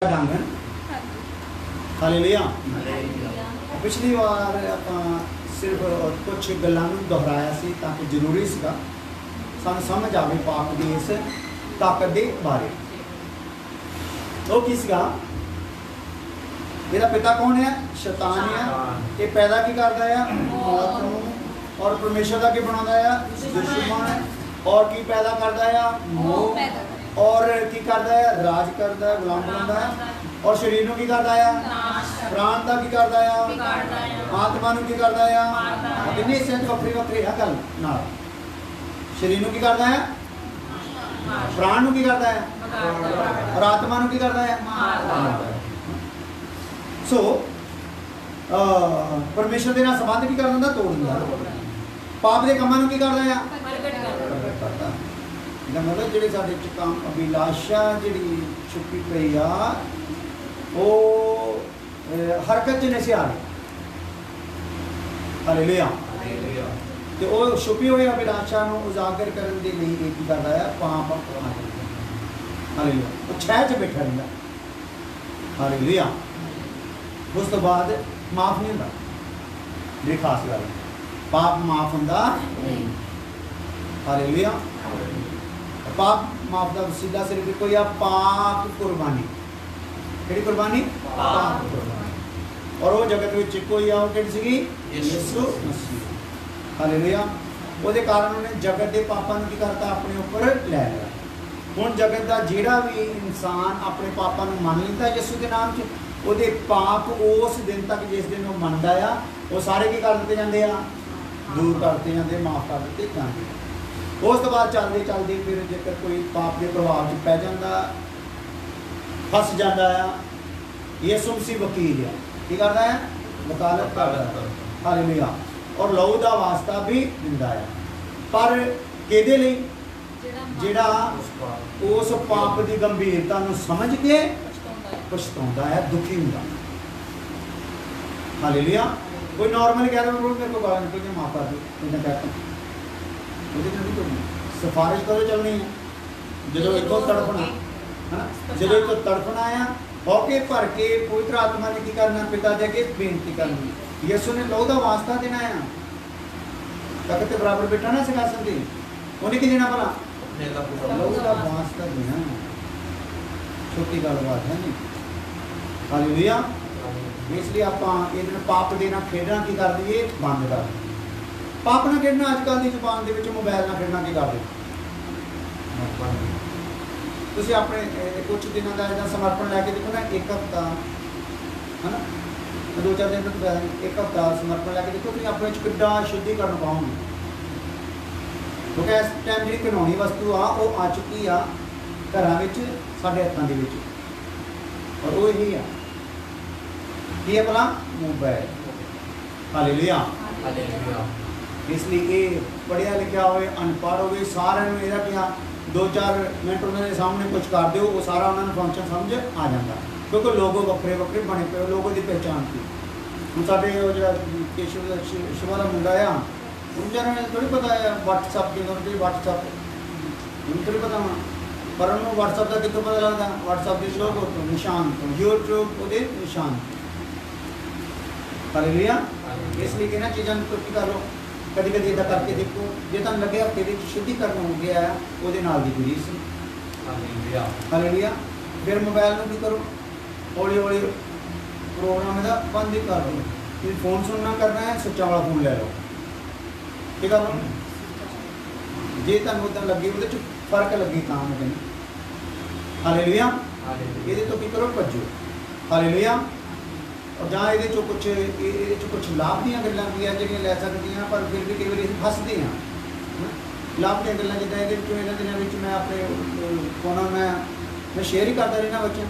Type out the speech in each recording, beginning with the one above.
ढंग है। हालेलुया। पिछली बार आप सिर्फ कुछ गल्लां नूं दोहराया सी ताकि जरूरी सीगा सानूं समझ आवे पाक दी इस ताकत दे बारे। वो की सीगा, मेरा पिता कौन है? शैतान है। ये पैदा की करदा है? मौत नूं। और परमेश्वर दा की बनाउंदा है? दुश्मन। और की पैदा करदा है? मोह। और की करदा है? राज करदा है, गुलाम बनाउंदा है। और शरीर नूं की करदा है? प्राण दा की करदा है? आत्मा नूं की करदा है? किन्ने हिस्से वक्री वक्री है गल नाल। शरीर नूं की करदा है? प्राण नूं की करदा है? और आत्मा नूं की करदा है? सो परमेश्वर दे नाल संबंध की कर दिंदा? तोड़ दिंदा। पाप दे कमां नूं की करदा है? करदा। ਇਹਦਾ ਮਤਲਬ ਜਿਹੜੇ ਸਾਡੇ ਚ ਕੰਮ ਅਭਿਲਾਸ਼ਾ ਜਿਹੜੀ ਛੁਪੀ ਪਈ ਆ ਉਹ ਹਰਕਤ ਚ ਨਹੀਂ ਆ ਰਹੀ। ਹਾਲੇਲੂਇਆ। ਤੇ ਉਹ ਛੁਪੀ ਹੋਈ ਅਭਿਲਾਸ਼ਾ ਨੂੰ ਉਜਾਗਰ ਕਰਨ ਦੇ ਲਈ ਇਹ ਕੀ ਕਰਦਾ ਹੈ? ਪਾਪ ਆਪਣਾ। ਹਾਲੇਲੂਇਆ। ਉਹ ਛੇ ਚ ਬੈਠਾ ਰਹਿੰਦਾ। ਹਾਲੇਲੂਇਆ। ਉਸ ਤੋਂ ਬਾਅਦ ਮਾਫ ਨਹੀਂ ਹੁੰਦਾ। ਜਿਹੜੀ ਖਾਸ ਗੱਲ ਪਾਪ ਮਾਫ ਹੁੰਦਾ ਨਹੀਂ। ਹਾਲੇਲੂਇਆ। पाप माफ का सीधा सिर्फ कोई आ पाप कुर्बानी। केड़ी कुर्बानी? पाप कुर्बानी। और वो जगत में कोई आओ केड़ी सीगी? यीशु मसीह। हालेलुया। ਉਹਦੇ ਕਾਰਨ ਉਹਨੇ ਜਗਤ ਦੇ ਪਾਪਾਂ ਨੂੰ ਕੀ ਕਰਤਾ? ਆਪਣੇ ਉੱਪਰ ਲੈ ਲਿਆ। ਹੁਣ ਜਗਤ ਦਾ ਜਿਹੜਾ ਵੀ ਇਨਸਾਨ ਆਪਣੇ ਪਾਪਾਂ ਨੂੰ ਮੰਨ ਲੈਂਦਾ ਯਿਸੂ ਦੇ ਨਾਮ 'ਚ, ਉਹਦੇ ਪਾਪ ਉਸ ਦਿਨ ਤੱਕ ਜਿਸ ਦਿਨ ਉਹ ਮੰਨਦਾ ਆ ਉਹ ਸਾਰੇ ਕੀ ਕਰ ਦਿੱਤੇ ਜਾਂਦੇ ਆ? ਦੂਰ ਕਰ ਦਿੱਤੇ ਜਾਂਦੇ, ਮਾਫ ਕਰ ਦਿੱਤੇ ਜਾਂਦੇ। ਉਸ ਤੋਂ ਬਾਅਦ ਚੱਲਦੇ ਚੱਲਦੇ ਫਿਰ ਜੇਕਰ ਕੋਈ ਪਾਪ ਦੇ ਪ੍ਰਭਾਵ 'ਚ ਪੈ ਜਾਂਦਾ, ਫਸ ਜਾਂਦਾ ਆ, ਯਿਸੂ ਮਸੀਹ ਵਕੀਲ ਆ। ਕੀ ਕਰਦਾ ਹੈ? ਵਕਾਲਤ ਕਰਦਾ। ਹਾਲੇਲੂਇਆ। ਔਰ ਲਹੂ ਦਾ ਵਾਸਤਾ ਵੀ ਦਿੰਦਾ ਆ। ਪਰ ਕਿਹਦੇ ਲਈ? ਜਿਹੜਾ ਉਸ ਪਾਪ ਦੀ ਗੰਭੀਰਤਾ ਨੂੰ ਸਮਝ ਕੇ ਪਛਤਾਉਂਦਾ ਹੈ, ਦੁਖੀ ਹੁੰਦਾ। ਹਾਲੇਲੂਇਆ। ਕੋਈ ਨਾਰਮਲ ਕਹਿ ਰਿਹਾ ਮੇਰੇ ਕੋਲ ਗਾਲਾਂ ਨਿਕਲ ਕੇ ਮਾਫ ਕਰ ਦਿਓ, ਇਹਨਾਂ ਕਹਿ सिफारिश करो चलनी है। जो इतो तड़पना है ना, जो इतो तड़पना आया होके भर के पवित्र आत्मा ने की करना? पिता दे के बेनती करनी। यीशु ने लहू का वास्ता देना है। तक ते बराबर बेटा ना सिखासन दी उन्हें की देना भला? लहू का वास्ता देना। छोटी गलबात है नहीं। हालेलुया। इसलिए आप पाप देना खेडना की कर दीए? बंद कर दीए। पाप ना खेडना अजकल की जुबान के मोबाइल ना खेडना की कर दे। तुसीं अपने कुछ दिनों का इदा समर्पण लैके देखो ना, एक हफ्ता है ना, 2-4 दिन तो एक हफ्ता समर्पण लैके देखो, तुसीं अपने किड्डा शुद्धिकरण पाओगे। क्योंकि इस टाइम जी घिनौनी वस्तु आ चुकी आ घर साढ़े हथों के विच, और वो यही आ की है भला? मोबाइल। हालेलुया। इसलिए ये पढ़िया लिखा हो, अनपढ़ हो, सारे यदा क्या 2-4 मिनट उन्होंने सामने कुछ कर दो, वो सारा उन्होंने फंक्शन समझ आ जाता। क्योंकि लोगो वक्रे वक्रे बने पे, लोगों की पहचान थी। हम साढ़े जो केशव शिवा का मुंडा आ, उन्होंने थोड़ी पता है व्हाट्सअप की व्हाट्सअप उन्हें थोड़ी पता होना, पर उन्होंने व्हाट्सअप का कितों पता लगता? व्हाट्सअप के लोगों तो निशान तो यूट्यूब वो निशान। हालेलुया। इसलिए कि चीज़ों को करो कभी कभी इदा करके देखो, जो तुम लगे हफ्ते के शुद्धिकरण हो गया है वो रीस। हालेलुया। फिर मोबाइल में भी करो, हौली हौली प्रोग्राम का बंद ही कर दो। फिर फोन सुनना करना है, सुच्चा वाला फोन ले लो। ठीक है, जे तुम उदा लगी वो फर्क लगी तो मैं कहना। हालेलुया। ये तो की करो? भजो। हालेलुया। और जहाँ ये कुछ लाभ दी गल्लां भी जो लै सकती हैं, पर फिर भी कई बार फसते हैं लाभ दी गल्लां। जिदा ये दिनों में मैं अपने फोन मैं शेयर ही करता रहना बच्चों,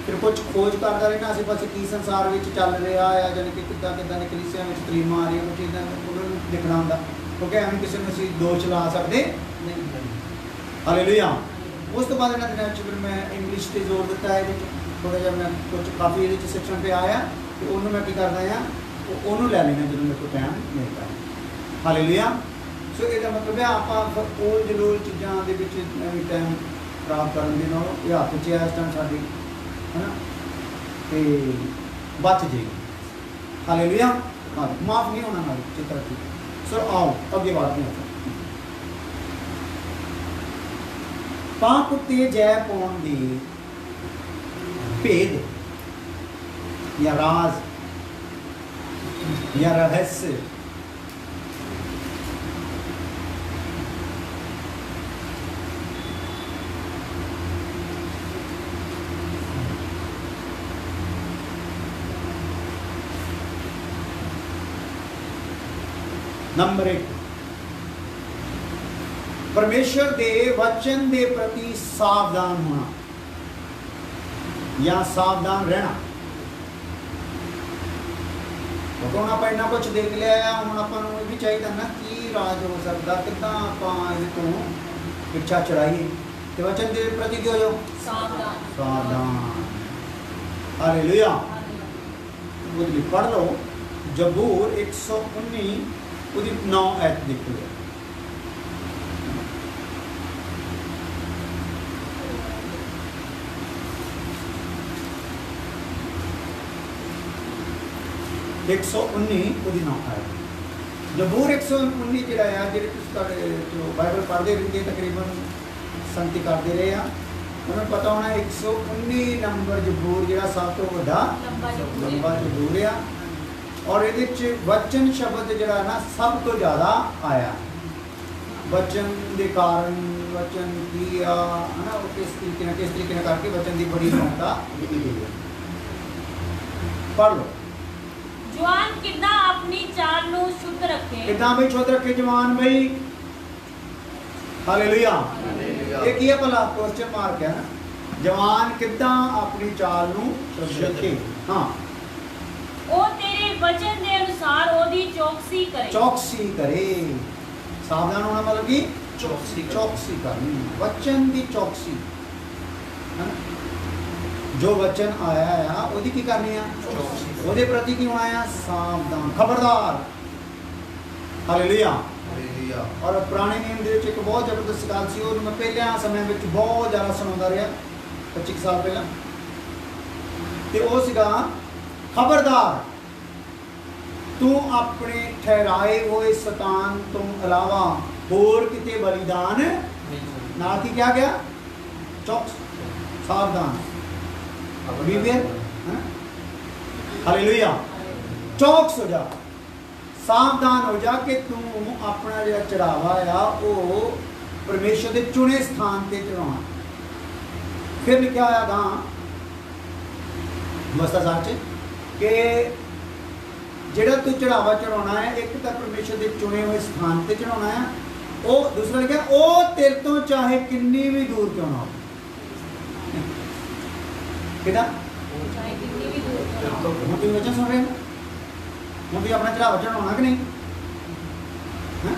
फिर कुछ खोज करता रहना आसे पासे की संसार में चल रहा है, जानी कि किदा किदा कलीसिया में तकरीमां आ रही कुछ इदा उन्होंने देखना होंगे, क्योंकि एवं किसी को असीं दोष ला सकते नहीं। हालेलुया। उस तो बाद इन्होंने दिनों फिर मैं इंग्लिश पर जोर दिता है। थोड़ा जब मैं कुछ काफ़ी ये सिस्टम पे आया तो उन्होंने मैं करता है उन्होंने लै लेना जो मेरे को टाइम मिलता है। हालेलुया। सो इसका मतलब है आप ओल्ड जरूर चीज़ों के टाइम खराब करने के नालों ये हथ च इस टाइम साड़ी है ना, तो बच जाएगी। हालेलुया। हाँ, माफ नहीं होना हमारी चित्र की। सो आओ अगे बात नहीं होता। पाप उत्ते जय पाउण दी भेद या राज या रहस्य नंबर 1, परमेश्वर दे वचन दे प्रति सावधान होना या सावधान रहना। तो हम आप इन्ना कुछ देख लिया, हम अपन भी चाहिए ना कि राज हो सकता, कितना आप तो पिछा चढ़ाइए, तो वचन के प्रति क्यों हो सावधान। सावधान। हालेलुया। पढ़ लो जबूर 119 उसकी 9 आयत देखो। एक सौ 19 ਉਹਦੀ 9 आयत। जबूर 119 ਜਿਹੜਾ ਆ, ਜਿਹੜੇ ਤੁਸੀਂ ਤੁਹਾਡੇ ਜੋ ਬਾਈਬਲ ਪੜ੍ਹਦੇ ਰਹਿੰਦੇ ਤਕਰੀਬਨ ਸੰਤੀ ਕਰਦੇ ਰਹੇ ਆ, ਉਹਨਾਂ ਨੂੰ ਪਤਾ ਹੋਣਾ 119 ਨੰਬਰ ਜਬੂਰ ਜਿਹੜਾ ਸਭ ਤੋਂ ਵੱਡਾ ਲੰਬਾ ਜਬੂਰ ਆ। और ये वचन शब्द जरा ना सब तो ज़्यादा आया, वचन के कारण वचन की है ना, किस तरीके करके वचन की बड़ी महत्ता दी गई है। पढ़ लो। जवान कितना अपनी चाल नु शुद्ध रखे, कितना भाई शुद्ध रखे जवान भाई। हालेलुया। एक ही है भला क्वेश्चन मार्क है ना, जवान कितना अपनी चाल नु शुद्ध रखे। हाँ, ओ तेरे वचन के अनुसार ओदी चौकसी करे। चौकसी करे। सावधान होना मतलब कि चौकसी करनी, वचन की चौकसी है ना। जो वचन आया है ओदी की करनी है, ओदे प्रति की होना है सावधान, खबरदार। हालेलुया। और पुराने नियम के एक बहुत जबरदस्त गल सी, और मैं पहले समय में बहुत ज़्यादा सुनाता रहा 25 साल पहला, तो वो सीगा खबरदार तू अपने ठहराए हुए सतान तो अलावा होर किते बलिदान ना की क्या गया, चौकस सावधान, हालेलुया। चौकस हो जा, सावधान हो जा कि तू अपना जो चढ़ावा आ वो परमेश्वर के चुने स्थान से चढ़ाना। फिर लिखा होया था मस्ता साहब कि ਜਿਹੜਾ तू चढ़ावा चढ़ाना है, एक तो परमेश्वर के चुने हुए स्थान से चढ़ाना है, वो दूसरा लिखा वो तेरे तो चाहे किन्नी भी दूर क्यों ना हो। कितना चाहे कितनी भी दूर क्यों ना हो। हम तुम वचन सुन रहे हो, हम भी अपना चढ़ावा चढ़ाना कि नहीं हैं?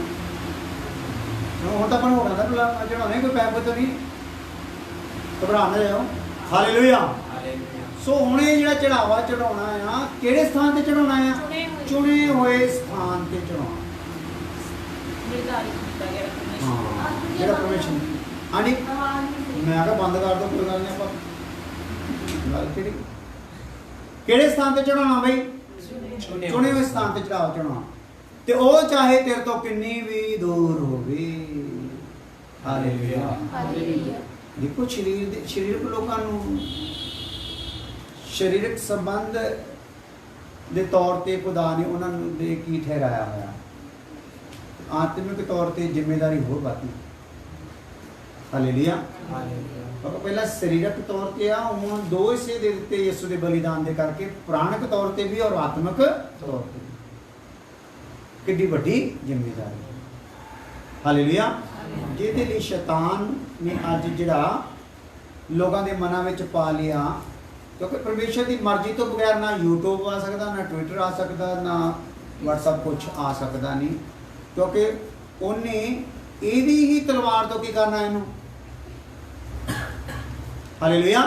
हम तो अपन हो गया था चढ़ाने, कोई पैप तो नहीं, घबरा ना जाओ। हालेलुया। सो हुणे जिहड़ा चढ़ावा चढ़ाउणा आ किहड़े स्थान ते चढ़ाउणा आ, चुने हुए स्थान ते चढ़ाउणा, निर्धारित किया गया परमेश्वर। हाँ जिहड़ा परमेश्वर। हाँ जी, मैं आखा बंद कर दो, कोई गल नहीं, आपां गल किहड़ी किहड़े स्थान ते चढ़ाउणा भाई, चुने हुए स्थान ते चढ़ावा चढ़ाउणा, ते ओ चाहे तेरे तो किन्नी भी दूर होवे। हालेलुया। देखो शरीरक लोगों नूं शरीरक संबंध के तौर पर खुदा ने उन्होंने की ठहराया हुआ, आत्मिक तौर पर जिम्मेदारी होर बाकी। हालेलुया। पहला शरीरक तौर पर हुण 2 हिस्से दे दिते यीशु के बलिदान के करके, प्राणिक तौर पर भी और आत्मिक तौर पर भी। कितनी बड़ी जिम्मेदारी। हालेलुया। जिहदे लई शैतान ने अज जिहड़ा लोगों के मनां विच पा लिया, क्योंकि परमेश्वर की मर्जी तो बगैर ना यूट्यूब आ सकता, ना ट्विटर आ सकता, ना व्हाट्सअप कुछ आ सकता नहीं, क्योंकि उन्हें यही ही तलवार तो की करना इनू। हालेलुया।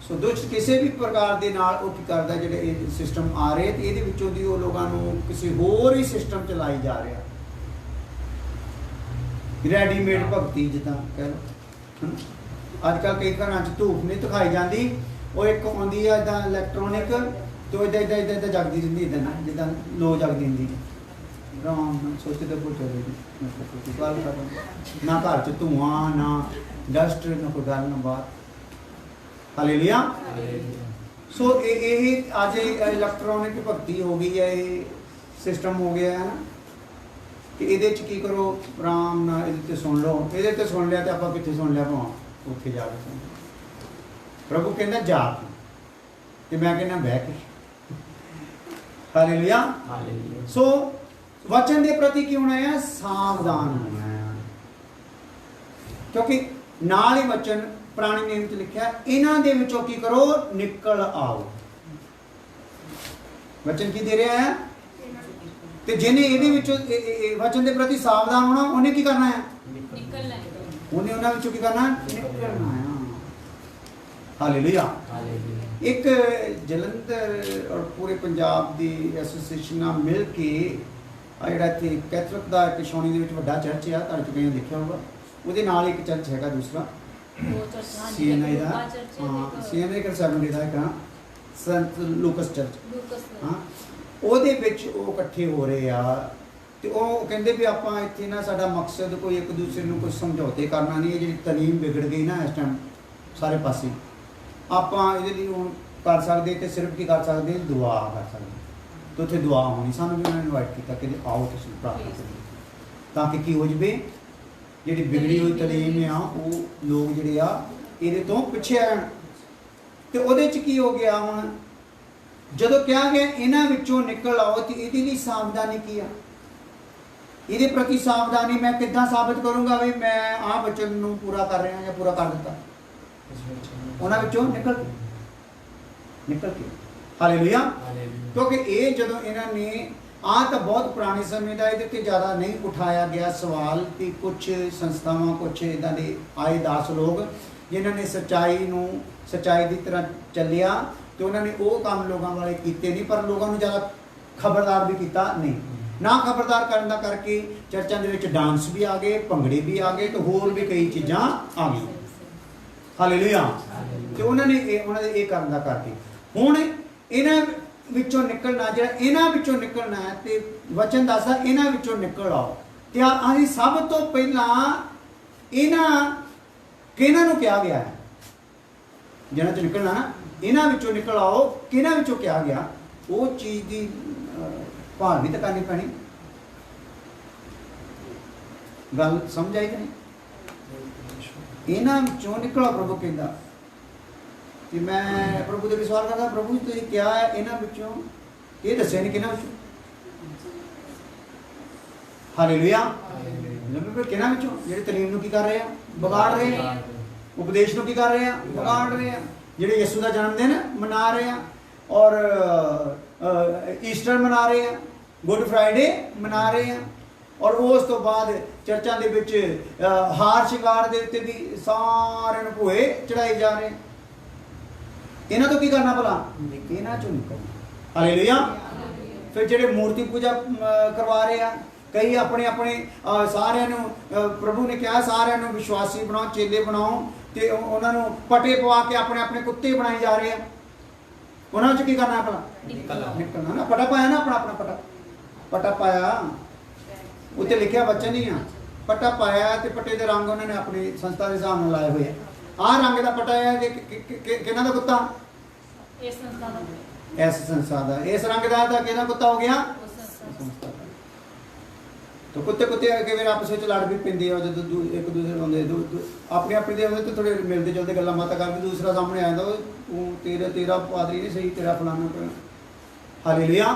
सो दुष्ट किसी भी प्रकार के नाल वो की करता, जिहड़े सिस्टम आ रहे तो ये विचों दी वो लोगों को किसी होर ही सिस्टम चलाई जा रहा, रेडीमेड भगती जिदा कह लो। अजकल कई घर धूप नहीं दिखाई जाती, वो एक आँदी है इदा इलैक्ट्रॉनिक, तो इदा इदा इदा इदा जगती रही इदा ना जिदा लो जगती रही आराम सोचते भुलते गल खत्म, ना घर च धुआं ना डस्ट ना कोई गल ना बात। हालेलुया। सो ये अज इलैक्ट्रॉनिक भगती हो गई है, ये सिस्टम हो गया है ना कि ये की करो आराम ना ये सुन लो, ये सुन लिया तो आप कितने सुन लिया भाव उत्थे जाके सुन। प्रभु कहना जाके तो मैं कहना बह के। हालेलुया। सो वचन के प्रति की होना है सावधान होना है, क्योंकि नाल ही वचन पुराने नियम च लिखा इन्हां दे विचों की करो निकल आओ। वचन की दे रहा है ते जिन्हें इहदे विचों वचन के प्रति सावधान होना उन्हें की करना है निकलना है, उन्हें उन्हां विचों की करना है निकलना है। हालेलुया। एक जलंधर और पूरे पंजाब की एसोसीएशन नाल मिल के जिहड़ा इत्थे कैथलिक दा किशोनी दे विच वड्डा चर्च है, तुहां च कईयां देखिया होगा, उहदे नाल एक चर्च हैगा दूसरा CNI दा, हाँ CNI का 7 डे दा एक संत लूकस चर्च, हाँ ਉਹਦੇ ਵਿੱਚ ਉਹ ਇਕੱਠੇ ਹੋ ਰਹੇ ਆ ਤੇ ਉਹ ਕਹਿੰਦੇ ਵੀ ਆਪਾਂ ਇੱਥੇ ਨਾ ਸਾਡਾ ਮਕਸਦ ਕੋਈ ਇੱਕ ਦੂਸਰੇ ਨੂੰ ਕੋਈ ਸਮਝੌਤੇ ਕਰਨਾ ਨਹੀਂ, ਇਹ ਜਿਹੜੀ ਤਾਲੀਮ ਵਿਗੜ ਗਈ ਨਾ ਇਸ ਟਾਈਮ ਸਾਰੇ ਪਾਸੇ, ਆਪਾਂ ਇਹਦੇ ਲਈ ਹੁਣ ਕਰ ਸਕਦੇ ਤੇ ਸਿਰਫ ਕੀ ਕਰ ਸਕਦੇ ਦੁਆ ਕਰ ਸਕਦੇ, ਤੇ ਉੱਥੇ ਦੁਆ ਹੋਣੀ। ਸਾਨੂੰ ਵੀ ਉਹਨਾਂ ਨੇ ਇਨਵਾਈਟ ਕੀਤਾ ਕਿ ਆਓ ਤੁਸੀਂ ਪ੍ਰਾਰਥਨਾ ਕਰੀਏ ਤਾਂ ਕਿ ਕੀ ਹੋ ਜਵੇ ਜਿਹੜੀ ਵਿਗੜੀ ਹੋਈ ਤਾਲੀਮ ਆ ਉਹ ਲੋਕ ਜਿਹੜੇ ਆ ਇਹਦੇ ਤੋਂ ਪਿੱਛੇ ਆਣ। ਤੇ ਉਹਦੇ 'ਚ ਕੀ ਹੋ ਗਿਆ ਹੁਣ ਜਦੋਂ ਕਿਹਾ ਗਿਆ ਇਹਨਾਂ ਵਿੱਚੋਂ ਨਿਕਲ ਆਓ ਤੇ ਇਹਦੇ ਲਈ ਸਾਵਧਾਨੀ ਕੀ ਆ, ਇਹਦੇ ਪ੍ਰਤੀ ਸਾਵਧਾਨੀ ਮੈਂ ਕਿੱਦਾਂ ਸਾਬਿਤ ਕਰੂੰਗਾ ਵੀ ਮੈਂ ਆਹ ਵਚਨ ਨੂੰ ਪੂਰਾ ਕਰ ਰਿਹਾ ਜਾਂ ਪੂਰਾ ਕਰ ਦਿੱਤਾ, ਉਹਨਾਂ ਵਿੱਚੋਂ ਨਿਕਲ ਕੇ। ਹਾਲੇਲੂਇਆ। ਕਿਉਂਕਿ ਇਹ ਜਦੋਂ ਇਹਨਾਂ ਨੇ ਤਾਂ ਬਹੁਤ ਪੁਰਾਣੇ ਸਮੇਂ ਦਾ ਇਹਦੇ ਤੇ ਜ਼ਿਆਦਾ ਨਹੀਂ ਉਠਾਇਆ ਗਿਆ ਸਵਾਲ ਕਿ ਕੁਝ ਸੰਸਥਾਵਾਂ ਕੁਝ ਇੱਦਾਂ ਦੇ ਆਏ 10 ਲੋਕ ਜਿਨ੍ਹਾਂ ਨੇ ਸੱਚਾਈ ਦੀ ਤਰ੍ਹਾਂ ਚੱਲਿਆ ਤੇ ਉਹਨਾਂ ਨੇ ਉਹ ਕੰਮ ਲੋਕਾਂ ਵਾਲੇ ਕੀਤੇ ਨਹੀਂ, ਪਰ ਲੋਕਾਂ ਨੂੰ ਜ਼ਿਆਦਾ ਖਬਰਦਾਰ ਵੀ ਕੀਤਾ ਨਹੀਂ। ਨਾ ਖਬਰਦਾਰ ਕਰਨ ਦਾ ਕਰਕੇ ਚਰਚਾਂ ਦੇ ਵਿੱਚ ਡਾਂਸ ਵੀ ਆ ਗਏ, ਭੰਗੜੇ ਵੀ ਆ ਗਏ ਤੇ ਹੋਰ ਵੀ ਕਈ ਚੀਜ਼ਾਂ ਆ ਗਈਆਂ। ਹਾਲੇਲੂਇਆ। ਤੇ ਉਹਨਾਂ ਦੇ ਇਹ ਕਰਨ ਦਾ ਕਰਕੇ ਹੁਣ ਇਹਨਾਂ ਵਿੱਚੋਂ ਨਿਕਲਣਾ, ਜਿਹੜਾ ਇਹਨਾਂ ਵਿੱਚੋਂ ਨਿਕਲਣਾ ਹੈ ਤੇ ਵਚਨ ਦੱਸਦਾ ਇਹਨਾਂ ਵਿੱਚੋਂ ਨਿਕਲ ਆਓ। ਤੇ ਅਸੀਂ ਸਭ ਤੋਂ ਪਹਿਲਾਂ ਕਿਹਨਾਂ ਨੂੰ ਕਿਹਾ ਗਿਆ ਹੈ ਜਿਹਨਾਂ ਚੋਂ ਨਿਕਲਣਾ ਨਾ, ਇਹਨਾਂ ਵਿੱਚੋਂ ਨਿਕਲ ਆਓ, ਕਿਹਨਾਂ ਵਿੱਚੋਂ ਕਿਹਾ ਗਿਆ, ਉਹ ਚੀਜ਼ ਦੀ ਭਾਲ ਵੀ ਤਾਂ ਕਰਨੀ ਪੈਣੀ। ਗੱਲ ਸਮਝ ਆਈ ਕਿ ਨਹੀਂ? ਇਹਨਾਂ ਵਿੱਚੋਂ ਨਿਕਲੋ ਪ੍ਰਭੂ ਕਹਿੰਦਾ ਕਿ ਮੈਂ ਪ੍ਰਭੂ ਦੇ ਵਿਸ਼ਵਾਸ ਕਰਦਾ, ਪ੍ਰਭੂ ਤੁਸੀਂ ਕਿਹਾ ਹੈ ਇਹਨਾਂ ਵਿੱਚੋਂ, ਇਹ ਦੱਸਿਆ ਨਹੀਂ ਕਿਹਨਾਂ ਵਿੱਚੋਂ। ਹਾਲੇਲੂਇਆ। ਕਿਹਨਾਂ ਵਿੱਚੋਂ? ਜਿਹੜੇ ਤਾਲੀਮ ਨੂੰ ਕੀ ਕਰ ਰਹੇ ਆ, ਵਿਗਾੜ ਰਹੇ ਆ, ਉਪਦੇਸ਼ ਨੂੰ ਕੀ ਕਰ ਰਹੇ ਆ, ਵਿਗਾੜ ਰਹੇ ਆ, ਜਿਹੜੇ ਯਿਸੂ ਦਾ ਜਨਮ ਦਿਨ ਮਨਾ ਰਹੇ ਆ ਔਰ ਈਸਟਰ ਮਨਾ ਰਹੇ ਆ, ਗੁੱਡ ਫਰਾਈਡੇ ਮਨਾ ਰਹੇ ਆ, ਔਰ ਉਸ ਤੋਂ ਬਾਅਦ ਚਰਚਾਂ ਦੇ ਵਿੱਚ ਹਾਰ ਸ਼ਿੰਗਾਰ ਦੇ ਉੱਤੇ ਵੀ ਸਾਰਿਆਂ ਨੂੰ ਭੋਏ ਚੜਾਏ ਜਾ ਰਹੇ। ਇਹਨਾਂ ਤੋਂ ਕੀ ਕਰਨਾ ਭਲਾ? ਇਹਨਾਂ ਚੋਂ ਨਿਕਲਣਾ। ਹਾਲੇਲੂਇਆ। ਫਿਰ ਜਿਹੜੇ ਮੂਰਤੀ ਪੂਜਾ ਕਰਵਾ ਰਹੇ ਆ, ਕਈ ਆਪਣੇ ਸਾਰਿਆਂ ਨੂੰ ਪ੍ਰਭੂ ਨੇ ਕਿਹਾ ਸਾਰਿਆਂ ਨੂੰ ਵਿਸ਼ਵਾਸੀ ਬਣਾਓ, ਚੇਲੇ ਬਣਾਓ, ਤੇ ਉਹਨਾਂ ਨੂੰ ਪਟੇ ਪਵਾ ਕੇ ਆਪਣੇ ਕੁੱਤੇ ਬਣਾਏ ਜਾ ਰਹੇ ਆ। ਉਹਨਾਂ 'ਚ ਕੀ ਕਰਨਾ ਭਲਾ? ਨਿਕਲਣਾ ਨਾ। ਪਟਾ ਪਾਇਆ ਨਾ, ਆਪਣਾ ਪਟਾ ਪਾਇਆ, ਉੱਤੇ ਲਿਖਿਆ ਵਚਨ ਨਹੀਂ ਆ, ਪਟਾ ਪਾਇਆ ਤੇ ਪੱਟੇ ਦੇ ਰੰਗ ਉਹਨਾਂ ਨੇ ਆਪਣੀ ਸੰਸਥਾ ਦੇ ਹਿਸਾਬ ਨਾਲ ਲਾਏ ਹੋਏ ਆ। ਆਹ ਰੰਗ ਦਾ ਪਟਾ ਹੈ ਕਿਹਨਾਂ ਦਾ ਕੁੱਤਾ? ਇਸ ਸੰਸਥਾ ਦਾ। ਇਸ ਰੰਗ ਦਾ ਤਾਂ ਕਿਹਦਾ ਕੁੱਤਾ ਹੋ ਗਿਆ? तो कुत्ते के फिर आपस में लड़ भी पेंदे आ, जो एक दूसरे आते अपने दे आते तो थोड़े मिलते जुलते गल्लां बातां करके दूसरा सामने आ जाता तेरा पादरी नहीं सही, तेरा फलाना पे। हालेलुया।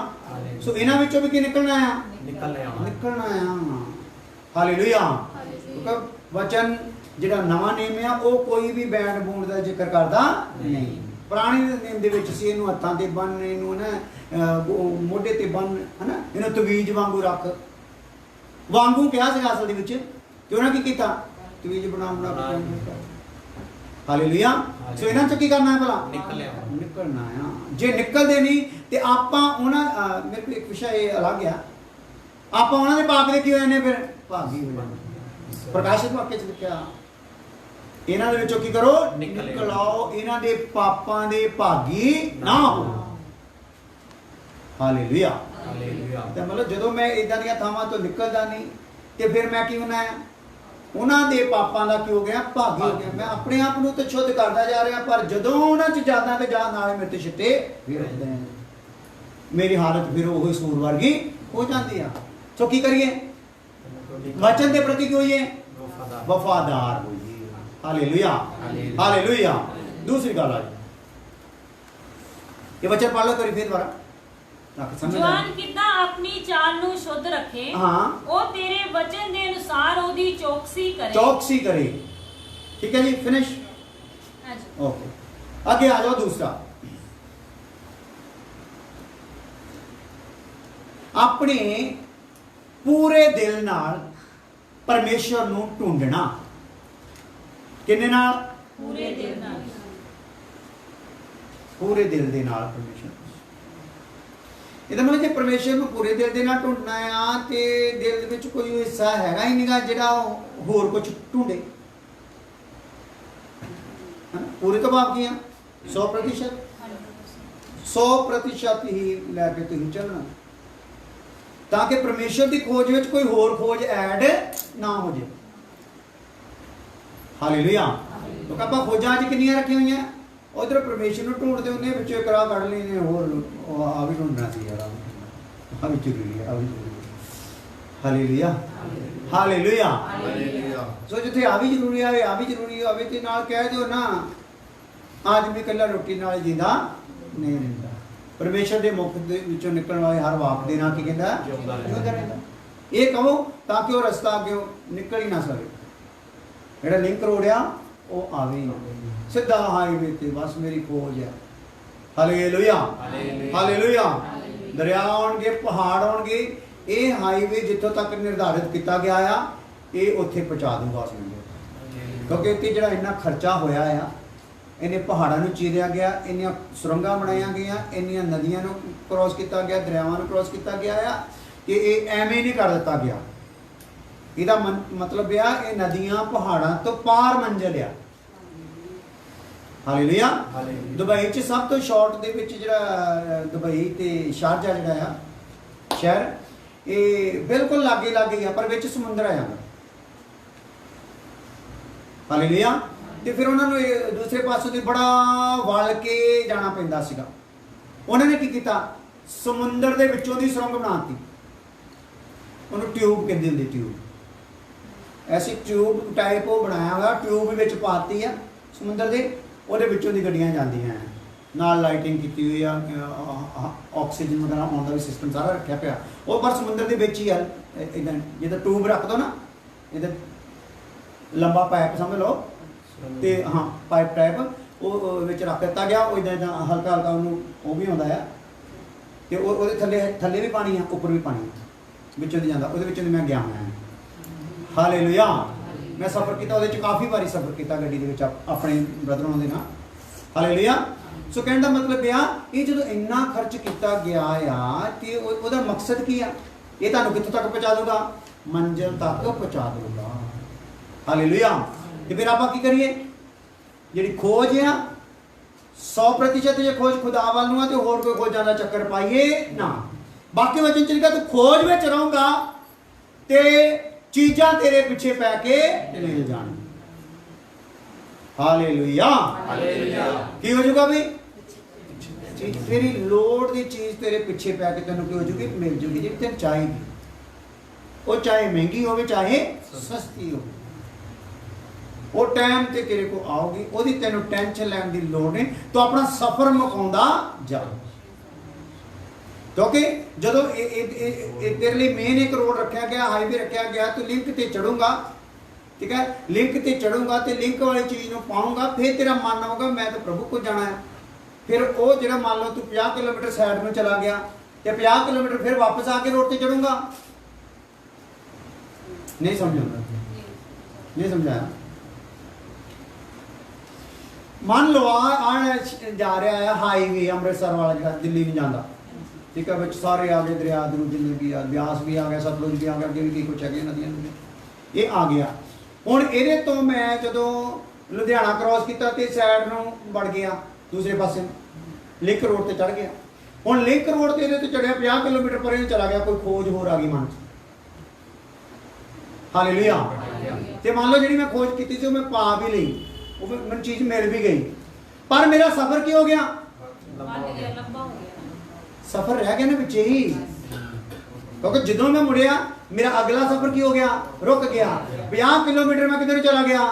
सो इन्हां विचों भी की निकलना है? निकलना है। हालेलुया। क्योंकि वचन जिहड़ा नवां नेम है वो कोई भी बैंड बूंड का जिक्र करता नहीं। पुराने नेम दे विच सी इहनूं हत्थां ते बन, इहनूं ना मोढे ते बन, है ना, इहनूं तवीज वांगू रख, वांगू क्या असल कि उन्हें की किया? तवीज बना। हालेलुया। सो इन्हां चों की करना है भला? निकलना है। जे निकलते नहीं तो आप मेरे को एक विषय ये अलग है, आप उन्होंने पाप के की होने फिर भागी हो जाने। प्रकाशित वाक्य च लिखा ਇਹਨਾਂ ਦੇ ਵਿੱਚੋਂ ਕੀ ਕਰੋ? ਨਿਕਲ ਨਿਕਲ ਆਓ, ਇਹਨਾਂ ਦੇ ਪਾਪਾਂ ਦੇ ਭਾਗੀ ਨਾ ਹੋ। ਹਾਲੇਲੂਇਆ। ਹਾਲੇਲੂਇਆ। ਤੇ ਮਤਲਬ ਜਦੋਂ ਮੈਂ ਇਦਾਂ ਦੀਆਂ ਥਾਵਾਂ ਤੋਂ ਨਿਕਲਦਾ ਨਹੀਂ ਤੇ ਫਿਰ ਮੈਂ ਕੀ ਹੋਣਾ ਹੈ? ਉਹਨਾਂ ਦੇ ਪਾਪਾਂ ਦਾ ਕੀ ਹੋ ਗਿਆ? ਭਾਗੀ ਹੋ ਗਿਆ। ਮੈਂ ਆਪਣੇ ਆਪ ਨੂੰ ਤਾਂ ਸ਼ੁੱਧ ਕਰਦਾ ਜਾ ਰਿਹਾ, ਪਰ ਜਦੋਂ ਉਹਨਾਂ 'ਚ ਜਾਂਦਾ ਤੇ ਜਾਂ ਨਾਲ ਮੇਰੇ ਤੇ ਛਿੱਟੇ ਫਿਰ ਉੱਠਦੇ ਨੇ, ਮੇਰੀ ਹਾਲਤ ਫਿਰ ਉਹ ਸੂਰ ਵਰਗੀ ਹੋ ਜਾਂਦੀ ਆ। ਸੋ ਕੀ ਕਰੀਏ? ਵਚਨ ਦੇ ਪ੍ਰਤੀ ਕੀ ਹੋਈਏ? ਵਫਾਦਾਰ ਹੋਈਏ। ਹਾਲੇਲੂਇਆ। ਹਾਲੇਲੂਇਆ। ਦੂਸਰੀ ਗੱਲ ਆ ਜੀ, ਇਹ ਵਚਨ ਪੜ੍ਹ ਲਓ ਕਰੀ ਫਿਰ ਦੁਬਾਰਾ ਤਾਂ ਸਮਝ ਆ। ਜਵਾਨ ਕਿੱਦਾਂ ਆਪਣੀ ਚਾਲ ਨੂੰ ਸ਼ੁੱਧ ਰੱਖੇ, ਹਾਂ, ਉਹ ਤੇਰੇ ਵਚਨ ਦੇ ਅਨੁਸਾਰ ਉਹਦੀ ਚੌਕਸੀ ਕਰੇ। ਚੌਕਸੀ ਕਰੇ। ਠੀਕ ਹੈ ਜੀ, ਫਿਨਿਸ਼। ਹਾਂਜੀ। ਓਕੇ, ਅੱਗੇ ਆ ਜਾਓ। ਦੂਸਰਾ, ਆਪਣੇ ਪੂਰੇ ਦਿਲ ਨਾਲ ਪਰਮੇਸ਼ਰ ਨੂੰ ਢੂੰਡਣਾ। ਕਿੰਨੇ ਨਾਲ? ਪੂਰੇ ਦਿਲ ਨਾਲ। ਪੂਰੇ ਦਿਲ ਦੇ ਨਾਲ ਪਰਮੇਸ਼ਰ। ਇਹਦਾ ਮਤਲਬ ਜੇ ਪਰਮੇਸ਼ਰ ਨੂੰ ਪੂਰੇ ਦਿਲ ਦੇ ਨਾਲ ਢੂੰਡਣਾ ਆ ਤੇ ਦਿਲ ਦੇ ਵਿੱਚ ਕੋਈ ਹਿੱਸਾ ਹੈਗਾ ਹੀ ਨਹੀਂਗਾ ਜਿਹੜਾ ਹੋਰ ਕੁਝ ਢੂੰਡੇ। ਪੂਰੇ ਤੋਂ ਭਾਵ ਕੀ ਆ? 100%। 100% ਹੀ ਲੈ ਕੇ ਤੁਸੀਂ ਚੱਲਣਾ, ਤਾਂ ਕਿ ਪਰਮੇਸ਼ਰ ਦੀ ਖੋਜ ਵਿੱਚ ਕੋਈ ਹੋਰ ਖੋਜ ਐਡ ਨਾ ਹੋ ਜਾਏ। ਹਾਲੇਲੂਇਆ। ਲੋਕ ਆਪਾਂ ਖੋਜਾਂ 'ਚ ਕਿੰਨੀਆਂ ਰੱਖੀਆਂ ਹੋਈਆਂ? ਉਧਰ ਪਰਮੇਸ਼ਰ ਨੂੰ ਢੂੰਡਦੇ ਹੁੰਦੇ, ਵਿੱਚੋਂ ਇੱਕ ਰਾਹ ਕੱਢ ਲੈਂਦੇ ਹੋਰ ਆ ਵੀ ਢੂੰਡਣਾ ਸੀ ਯਾਰ, ਆ ਵੀ ਜ਼ਰੂਰੀ ਹੈ, ਆ ਵੀ ਜ਼ਰੂਰੀ ਹੈ। ਹਾਲੇਲੂਇਆ। ਹਾਲੇਲੂਇਆ। ਹਾਲੇਲੂਇਆ। ਸੋ ਜਿੱਥੇ ਆ ਵੀ ਜ਼ਰੂਰੀ ਆ ਵੀ ਜ਼ਰੂਰੀ ਹੋਵੇ ਤੇ ਨਾਲ ਕਹਿ ਦਿਓ ਨਾ, ਆਦਮੀ ਇਕੱਲਾ ਰੋਟੀ ਨਾਲ ਜਿੰਦਾ ਨਹੀਂ ਰਹਿੰਦਾ। ਪਰਮੇਸ਼ਰ ਦੇ ਮੁਖ ਦੇ ਵਿੱਚੋਂ ਨਿਕਲਣ ਵਾਲੇ ਹਰ ਵਾਕ ਦੇ ਨਾਲ ਕੀ ਕਹਿੰਦਾ? ਜਿਉਂਦਾ ਰਹਿੰਦਾ। ਇਹ ਕਹੋ ਤਾਂ ਕਿ ਉਹ ਰਸਤਾ ਅੱਗੇ ਨਿਕਲ ਹੀ ਨਾ ਸਕੇ। ਜਿਹੜਾ ਲਿੰਕ ਰੋਡ ਆ ਉਹ ਆਵੇ ਹੀ ਨਾ, ਸਿੱਧਾ ਹਾਈਵੇ ਤੇ ਬਸ ਮੇਰੀ ਖੋਜ ਹੈ। ਹਾਲੇਲੂਇਆ। ਹਾਲੇਲੂਇਆ। ਦਰਿਆ ਆਉਣਗੇ, ਪਹਾੜ ਆਉਣਗੇ, ਇਹ ਹਾਈਵੇ ਜਿੱਥੋਂ ਤੱਕ ਨਿਰਧਾਰਿਤ ਕੀਤਾ ਗਿਆ ਆ ਇਹ ਉੱਥੇ ਪਹੁੰਚਾ ਦੂਗਾ ਸਾਨੂੰ। ਕਿਉਂਕਿ ਇੱਥੇ ਜਿਹੜਾ ਇੰਨਾ ਖਰਚਾ ਹੋਇਆ ਆ, ਇੰਨੇ ਪਹਾੜਾਂ ਨੂੰ ਚੀਰਿਆ ਗਿਆ, ਇੰਨੀਆਂ ਸੁਰੰਗਾਂ ਬਣਾਈਆਂ ਗਈਆਂ, ਇੰਨੀਆਂ ਨਦੀਆਂ ਨੂੰ ਕ੍ਰੋਸ ਕੀਤਾ ਗਿਆ, ਦਰਿਆਵਾਂ ਨੂੰ ਕ੍ਰੋਸ ਕੀਤਾ ਗਿਆ ਆ ਕਿ ਇਹ ਐਵੇਂ ਨਹੀਂ ਕਰ ਦਿੱਤਾ ਗਿਆ। ਇਹਦਾ ਮਤਲਬ ਆ ਇਹ ਨਦੀਆਂ ਪਹਾੜਾਂ ਤੋਂ ਪਾਰ ਮੰਜ਼ਿਲ ਆ। ਹਾਲੇਲੂਇਆ। ਦੁਬਈ 'ਚ ਸਭ ਤੋਂ ਸ਼ਾਰਟ ਦੇ ਵਿੱਚ ਜਿਹੜਾ ਦੁਬਈ ਤੇ ਸ਼ਾਰਜਾ ਜਿਹੜਾ ਆ ਸ਼ਹਿਰ, ਇਹ ਬਿਲਕੁਲ ਲਾਗੇ ਲਾਗੇ ਆ, ਪਰ ਵਿੱਚ ਸਮੁੰਦਰ ਆ ਜਾਂਦਾ। ਹਾਲੇਲੂਇਆ। ਤੇ ਫਿਰ ਉਹਨਾਂ ਨੂੰ ਦੂਸਰੇ ਪਾਸੋਂ ਦੀ ਬੜਾ ਵਲ ਕੇ ਜਾਣਾ ਪੈਂਦਾ ਸੀਗਾ। ਉਹਨਾਂ ਨੇ ਕੀ ਕੀਤਾ? ਸਮੁੰਦਰ ਦੇ ਵਿੱਚੋਂ ਦੀ ਸੁਰੰਗ ਬਣਾਤੀ। ਉਹਨੂੰ ਟਿਊਬ ਕਹਿੰਦੇ ਹੁੰਦੇ, ਟਿਊਬ। ਐਸੀ ਟਿਊਬ ਟਾਈਪ ਉਹ ਬਣਾਇਆ ਹੋਇਆ, ਟਿਊਬ ਵਿੱਚ ਪਾਤੀ ਆ ਸਮੁੰਦਰ ਦੇ, ਉਹਦੇ ਵਿੱਚੋਂ ਦੀ ਗੱਡੀਆਂ ਜਾਂਦੀਆਂ ਹੈ। ਨਾਲ ਲਾਈਟਿੰਗ ਕੀਤੀ ਹੋਈ ਆ, ਆਕਸੀਜਨ ਵਗੈਰਾ ਆਉਣ ਦਾ ਵੀ ਸਿਸਟਮ ਸਾਰਾ ਰੱਖਿਆ ਪਿਆ। ਉਹ ਪਰ ਸਮੁੰਦਰ ਦੇ ਵਿੱਚ ਹੀ ਆ। ਇਦਾਂ ਜਿੱਦਾਂ ਟਿਊਬ ਰੱਖ ਦੋ ਨਾ, ਇਹਦਾ ਲੰਬਾ ਪਾਈਪ ਸਮਝ ਲਓ, ਤੇ ਹਾਂ ਪਾਈਪ ਟਾਈਪ ਉਹ ਵਿੱਚ ਰੱਖ ਦਿੱਤਾ ਗਿਆ। ਉਹ ਇਦਾਂ ਹਲਕਾ ਹਲਕਾ ਉਹਨੂੰ ਉਹ ਵੀ ਆਉਂਦਾ ਆ, ਤੇ ਉਹਦੇ ਥੱਲੇ ਵੀ ਪਾਣੀ ਆ, ਉੱਪਰ ਵੀ ਪਾਣੀ ਵਿੱਚੋਂ ਦੀ ਜਾਂਦਾ। ਉਹਦੇ ਵਿੱਚੋਂ ਦੀ ਮੈਂ ਗਿਆ ਹੋਇਆ। ਹਾਲੇਲੂਇਆ। ਮੈਂ ਸਫ਼ਰ ਕੀਤਾ, ਉਹਦੇ 'ਚ ਕਾਫੀ ਵਾਰੀ ਸਫ਼ਰ ਕੀਤਾ ਗੱਡੀ ਦੇ ਵਿੱਚ ਆਪਣੇ ਬ੍ਰਦਰਾਂ ਦੇ ਨਾਲ। ਹਾਲੇਲੂਇਆ। ਸੋ ਕਹਿਣ ਦਾ ਮਤਲਬ ਆ, ਇਹ ਜਦੋਂ ਇੰਨਾ ਖਰਚ ਕੀਤਾ ਗਿਆ ਆ ਤੇ ਉਹਦਾ ਮਕਸਦ ਕੀ ਆ? ਇਹ ਤੁਹਾਨੂੰ ਕਿੱਥੋਂ ਤੱਕ ਪਹੁੰਚਾ ਦੂਗਾ? ਮੰਜ਼ਿਲ ਤੱਕ ਪਹੁੰਚਾ ਦੂਗਾ। ਹਾਲੇਲੂਇਆ। ਤੇ ਫਿਰ ਆਪਾਂ ਕੀ ਕਰੀਏ? ਜਿਹੜੀ ਖੋਜ ਆ 100% ਜੇ ਖੋਜ ਖੁਦਾ ਵੱਲ ਨੂੰ ਆ ਤੇ ਹੋਰ ਕੋਈ ਖੋਜਾਂ ਦਾ ਚੱਕਰ ਪਾਈਏ ਨਾ। ਬਾਕੀ ਵਚਨ ਚ ਲਿਖਿਆ ਤੂੰ ਖੋਜ ਵਿੱਚ ਰਹੂੰਗਾ ਤੇ ਚੀਜ਼ਾਂ ਤੇਰੇ ਪਿੱਛੇ ਪੈ ਕੇ ਲੈ ਜਾਣ। ਹਾਲੇਲੂਇਆ। ਹਾਲੇਲੂਇਆ। ਕੀ ਹੋ ਜਾਊਗਾ ਵੀ? ਤੇਰੀ ਲੋੜ ਦੀ ਚੀਜ਼ ਤੇਰੇ ਪਿੱਛੇ ਪੈ ਕੇ ਤੈਨੂੰ ਕੀ ਹੋ ਜੂਗੀ? ਮਿਲ ਜੂਗੀ ਜਿਹੜੀ ਤੈਨੂੰ ਚਾਹੀਦੀ। ਉਹ ਚਾਹੇ ਮਹਿੰਗੀ ਹੋਵੇ ਚਾਹੇ ਸਸਤੀ ਹੋਵੇ, ਉਹ ਟਾਈਮ ਤੇ ਤੇਰੇ ਕੋਲ ਆਉਗੀ। ਉਹਦੀ ਤੈਨੂੰ ਟੈਨਸ਼ਨ ਲੈਣ ਦੀ ਲੋੜ ਨਹੀਂ। ਤੂੰ ਆਪਣਾ ਸਫ਼ਰ ਮੁਕਾਉਂਦਾ ਜਾ। ਕਿਉਂਕਿ ਜਦੋਂ ਇਹ ਤੇਰੇ ਲਈ ਮੇਨ ਇੱਕ ਰੋਡ ਰੱਖਿਆ ਗਿਆ, ਹਾਈਵੇ ਰੱਖਿਆ ਗਿਆ, ਤੂੰ ਲਿੰਕ ਤੇ ਚੜੂੰਗਾ। ਠੀਕ ਹੈ, ਲਿੰਕ ਤੇ ਚੜੂੰਗਾ ਤੇ ਲਿੰਕ ਵਾਲੀ ਚੀਜ਼ ਨੂੰ ਪਾਉਂਗਾ, ਫਿਰ ਤੇਰਾ ਮਨ ਆਊਗਾ ਮੈਂ ਤਾਂ ਪ੍ਰਭੂ ਕੋਲ ਜਾਣਾ ਹੈ। ਫਿਰ ਉਹ ਜਿਹੜਾ ਮੰਨ ਲਓ ਤੂੰ 50 ਕਿਲੋਮੀਟਰ ਸਾਈਡ ਨੂੰ ਚਲਾ ਗਿਆ ਤੇ 50 ਕਿਲੋਮੀਟਰ ਫਿਰ ਵਾਪਸ ਆ ਕੇ ਰੋਡ ਤੇ ਚੜੂੰਗਾ। ਨਹੀਂ ਸਮਝਾਉਂਦਾ? ਨਹੀਂ ਸਮਝਾਇਆ? ਮੰਨ ਲਓ ਆ ਜਾ ਰਿਹਾ ਹੈ ਹਾਈਵੇ ਅੰਮ੍ਰਿਤਸਰ ਵਾਲਾ ਜਿਹੜਾ ਦਿੱਲੀ ਨੂੰ ਜਾਂਦਾ। ਠੀਕ ਹੈ, ਵਿੱਚ ਸਾਰੇ ਆ ਗਏ, ਦਰਿਆ ਦਰੂ ਜਿੰਨੇ ਵੀ ਆ, ਬਿਆਸ ਵੀ ਆ ਗਿਆ, ਸਤਲੁਜ ਵੀ ਆ ਗਿਆ, ਅੱਗੇ ਵੀ ਕੀ ਕੁਛ ਹੈਗੇ ਨਦੀਆਂ ਨੂੰ, ਇਹ ਆ ਗਿਆ। ਹੁਣ ਇਹਦੇ ਤੋਂ ਮੈਂ ਜਦੋਂ ਲੁਧਿਆਣਾ ਕ੍ਰਾਸ ਕੀਤਾ ਤੇ ਸਾਈਡ ਨੂੰ ਵੜ ਗਿਆ ਦੂਸਰੇ ਪਾਸੇ ਨੂੰ, ਲਿੰਕ ਰੋਡ ਤੇ ਚੜ ਗਿਆ। ਹੁਣ ਲਿੰਕ ਰੋਡ ਤੇ ਇਹਦੇ ਤੇ ਚੜਿਆ 50 ਕਿਲੋਮੀਟਰ ਪਰੇ ਨੂੰ ਚਲਾ ਗਿਆ, ਕੋਈ ਖੋਜ ਹੋਰ ਆ ਗਈ ਮਨ 'ਚ। ਹਾਲੇਲੂਇਆ। ਤੇ ਮੰਨ ਲਓ ਜਿਹੜੀ ਮੈਂ ਖੋਜ ਕੀਤੀ ਸੀ ਉਹ ਮੈਂ ਪਾ ਵੀ ਲਈ, ਉਹ ਮੈਨੂੰ ਚੀਜ਼ ਮਿਲ ਵੀ ਗਈ, ਪਰ ਮੇਰਾ ਸਫ਼ਰ ਕੀ ਹੋ ਗਿਆ? ਲੰਬਾ ਹੋ ਗਿਆ। ਸਫ਼ਰ ਰਹਿ ਗਿਆ ਨਾ ਵਿੱਚ ਹੀ, ਕਿਉਂਕਿ ਜਦੋਂ ਮੈਂ ਮੁੜਿਆ ਮੇਰਾ ਅਗਲਾ ਸਫ਼ਰ ਕੀ ਹੋ ਗਿਆ? ਰੁਕ ਗਿਆ। 50 ਕਿਲੋਮੀਟਰ ਮੈਂ ਕਿੱਧਰ ਚਲਾ ਗਿਆ?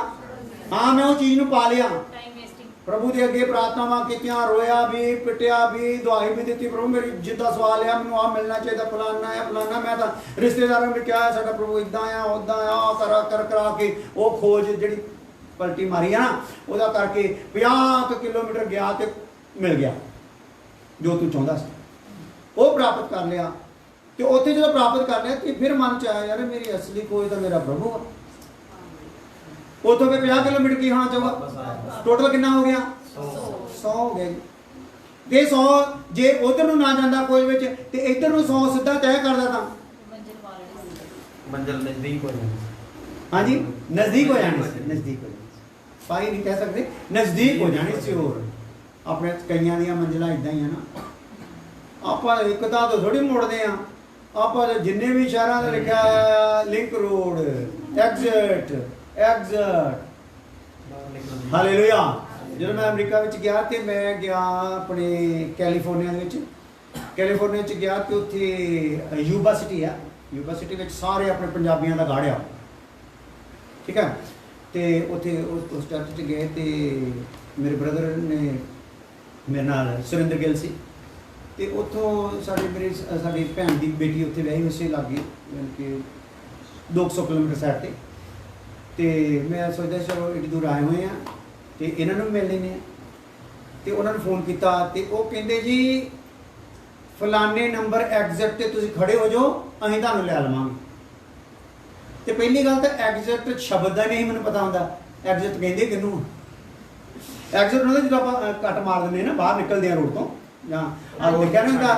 ਹਾਂ, ਮੈਂ ਉਹ ਚੀਜ਼ ਨੂੰ ਪਾ ਲਿਆ। Time wasting. ਪ੍ਰਭੂ ਦੇ ਅੱਗੇ ਪ੍ਰਾਰਥਨਾਵਾਂ ਕੀਤੀਆਂ, ਰੋਇਆ ਵੀ, ਪਿੱਟਿਆ ਵੀ, ਦੁਆਈ ਵੀ ਦਿੱਤੀ, ਪ੍ਰਭੂ ਮੇਰੀ ਜਿੱਦਾਂ ਸਵਾਲ ਆ ਮੈਨੂੰ ਆ ਮਿਲਣਾ ਚਾਹੀਦਾ, ਫਲਾਨਾ ਹੈ ਫਲਾਨਾ। ਮੈਂ ਤਾਂ ਰਿਸ਼ਤੇਦਾਰਾਂ ਨੂੰ ਕਿਹਾ ਸਾਡਾ ਪ੍ਰਭੂ ਇਦਾਂ ਆ ਉਦਾਂ ਆ, ਕਰਾ ਕੇ ਉਹ ਖੋਜ ਜਿਹੜੀ ਪਲਟੀ ਮਾਰੀ ਆ ਨਾ, ਉਹਦਾ ਕਰਕੇ 50 ਕਿਲੋਮੀਟਰ ਗਿਆ ਤੇ ਮਿਲ ਗਿਆ ਜੋ ਤੂੰ ਚਾਹੁੰਦਾ ਸੀ, ਉਹ ਪ੍ਰਾਪਤ ਕਰ ਲਿਆ। ਤੇ ਉੱਥੇ ਜਦੋਂ ਪ੍ਰਾਪਤ ਕਰ ਲਿਆ ਤੇ ਫਿਰ ਮਨ ਚ ਆਇਆ, ਯਾਰ ਮੇਰੀ ਅਸਲੀ ਖੋਜ ਤਾਂ ਮੇਰਾ ਪ੍ਰਭੂ ਆ। ਉਥੋਂ ਫਿਰ 50 ਕਿਲੋਮੀਟਰ ਕੀ ਹੋਣਾ ਚਾਹੁੰਦਾ? ਟੋਟਲ ਕਿੰਨਾ ਹੋ ਗਿਆ? 100 ਹੋ ਗਿਆ ਜੀ। ਤੇ 100 ਜੇ ਉਧਰ ਨੂੰ ਨਾ ਜਾਂਦਾ ਖੋਜ ਵਿੱਚ ਤੇ ਇੱਧਰ ਨੂੰ 100 ਸਿੱਧਾ ਤੈਅ ਕਰਦਾ ਤਾਂ ਮੰਜ਼ਿਲ ਨਜ਼ਦੀਕ ਹੋ ਜਾਣੀ। ਹਾਂਜੀ, ਨਜ਼ਦੀਕ ਹੋ ਜਾਣੀ ਸੀ, ਨਜ਼ਦੀਕ ਹੋ ਜਾਣੀ। ਪਾਈ ਨਹੀਂ ਕਹਿ ਸਕਦੇ, ਨਜ਼ਦੀਕ ਹੋ ਜਾਣੀ ਸੀ। ਹੋਰ ਆਪਣੇ ਕਈਆਂ ਦੀਆਂ ਮੰਜ਼ਿਲਾਂ ਇਦਾਂ ਹੀ ਆ ਨਾ, ਆਪਾਂ ਇੱਕ ਤਾਂ ਥੋੜੀ ਮੋੜਦੇ ਆ, ਆਪਾਂ ਜਿੰਨੇ ਵੀ ਸ਼ਹਿਰਾਂ ਦਾ ਲਿਖਿਆ ਹੈ ਲਿੰਕ ਰੋਡ, ਐਗਜ਼ਿਟ। ਹਾਲੇਲੂਇਆ। ਜਦੋਂ ਮੈਂ ਅਮਰੀਕਾ ਵਿੱਚ ਗਿਆ ਤੇ ਮੈਂ ਗਿਆ ਆਪਣੇ ਕੈਲੀਫੋਰਨੀਆ ਦੇ ਵਿੱਚ, ਕੈਲੀਫੋਰਨੀਆ 'ਚ ਗਿਆ ਤੇ ਉੱਥੇ ਯੂਬਾ ਸਿਟੀ ਆ, ਯੂਬਾ ਸਿਟੀ ਵਿੱਚ ਸਾਰੇ ਆਪਣੇ ਪੰਜਾਬੀਆਂ ਦਾ ਗਾੜਿਆ, ਠੀਕ ਹੈ। ਤੇ ਉੱਥੇ ਉਸ ਚਰਚ 'ਚ ਗਏ ਤੇ ਮੇਰੇ ਬ੍ਰਦਰ ਨੇ ਮੇਰੇ ਨਾਲ ਸੁਰਿੰਦਰ ਗਿੱਲ ਸੀ, ਤੇ ਉੱਥੋਂ ਸਾਡੀ ਭੈਣ ਦੀ ਬੇਟੀ ਉੱਥੇ ਵਿਆਹੀ ਉਸੇ ਲਾਗੇ, ਯਾਨੀ ਕਿ 200 ਕਿਲੋਮੀਟਰ ਸਾਈਡ ਤੇ। ਤੇ ਮੈਂ ਸੋਚਦਾ ਚਲੋ ਏਡੀ ਦੂਰ ਆਏ ਹੋਏ ਆ ਤੇ ਇਹਨਾਂ ਨੂੰ ਮਿਲ ਲੈਂਦੇ ਆ। ਤੇ ਉਹਨਾਂ ਨੂੰ ਫੋਨ ਕੀਤਾ ਤੇ ਉਹ ਕਹਿੰਦੇ ਜੀ ਫਲਾਣੇ ਨੰਬਰ ਐਗਜ਼ਿਟ ਤੇ ਤੁਸੀਂ ਖੜੇ ਹੋ ਜਾਓ, ਅਸੀਂ ਤੁਹਾਨੂੰ ਲੈ ਲਵਾਂਗੇ। ਤੇ ਪਹਿਲੀ ਗੱਲ ਤਾਂ ਐਗਜ਼ਿਟ ਸ਼ਬਦ ਦਾ ਨਹੀਂ ਮੈਨੂੰ ਪਤਾ ਹੁੰਦਾ, ਐਗਜ਼ਿਟ ਕਹਿੰਦੇ ਕਿਹਨੂੰ? ਐਗਜ਼ਿਟ ਉਹਨਾਂ ਦਾ ਜਦੋਂ ਆਪਾਂ ਕੱਟ ਮਾਰ ਦਿੰਦੇ ਨਾ ਬਾਹਰ ਨਿਕਲਦੇ ਆ ਰੋਡ ਤੋਂ, ਜਾਂ ਲਿਖਿਆ ਨਾ ਹੁੰਦਾ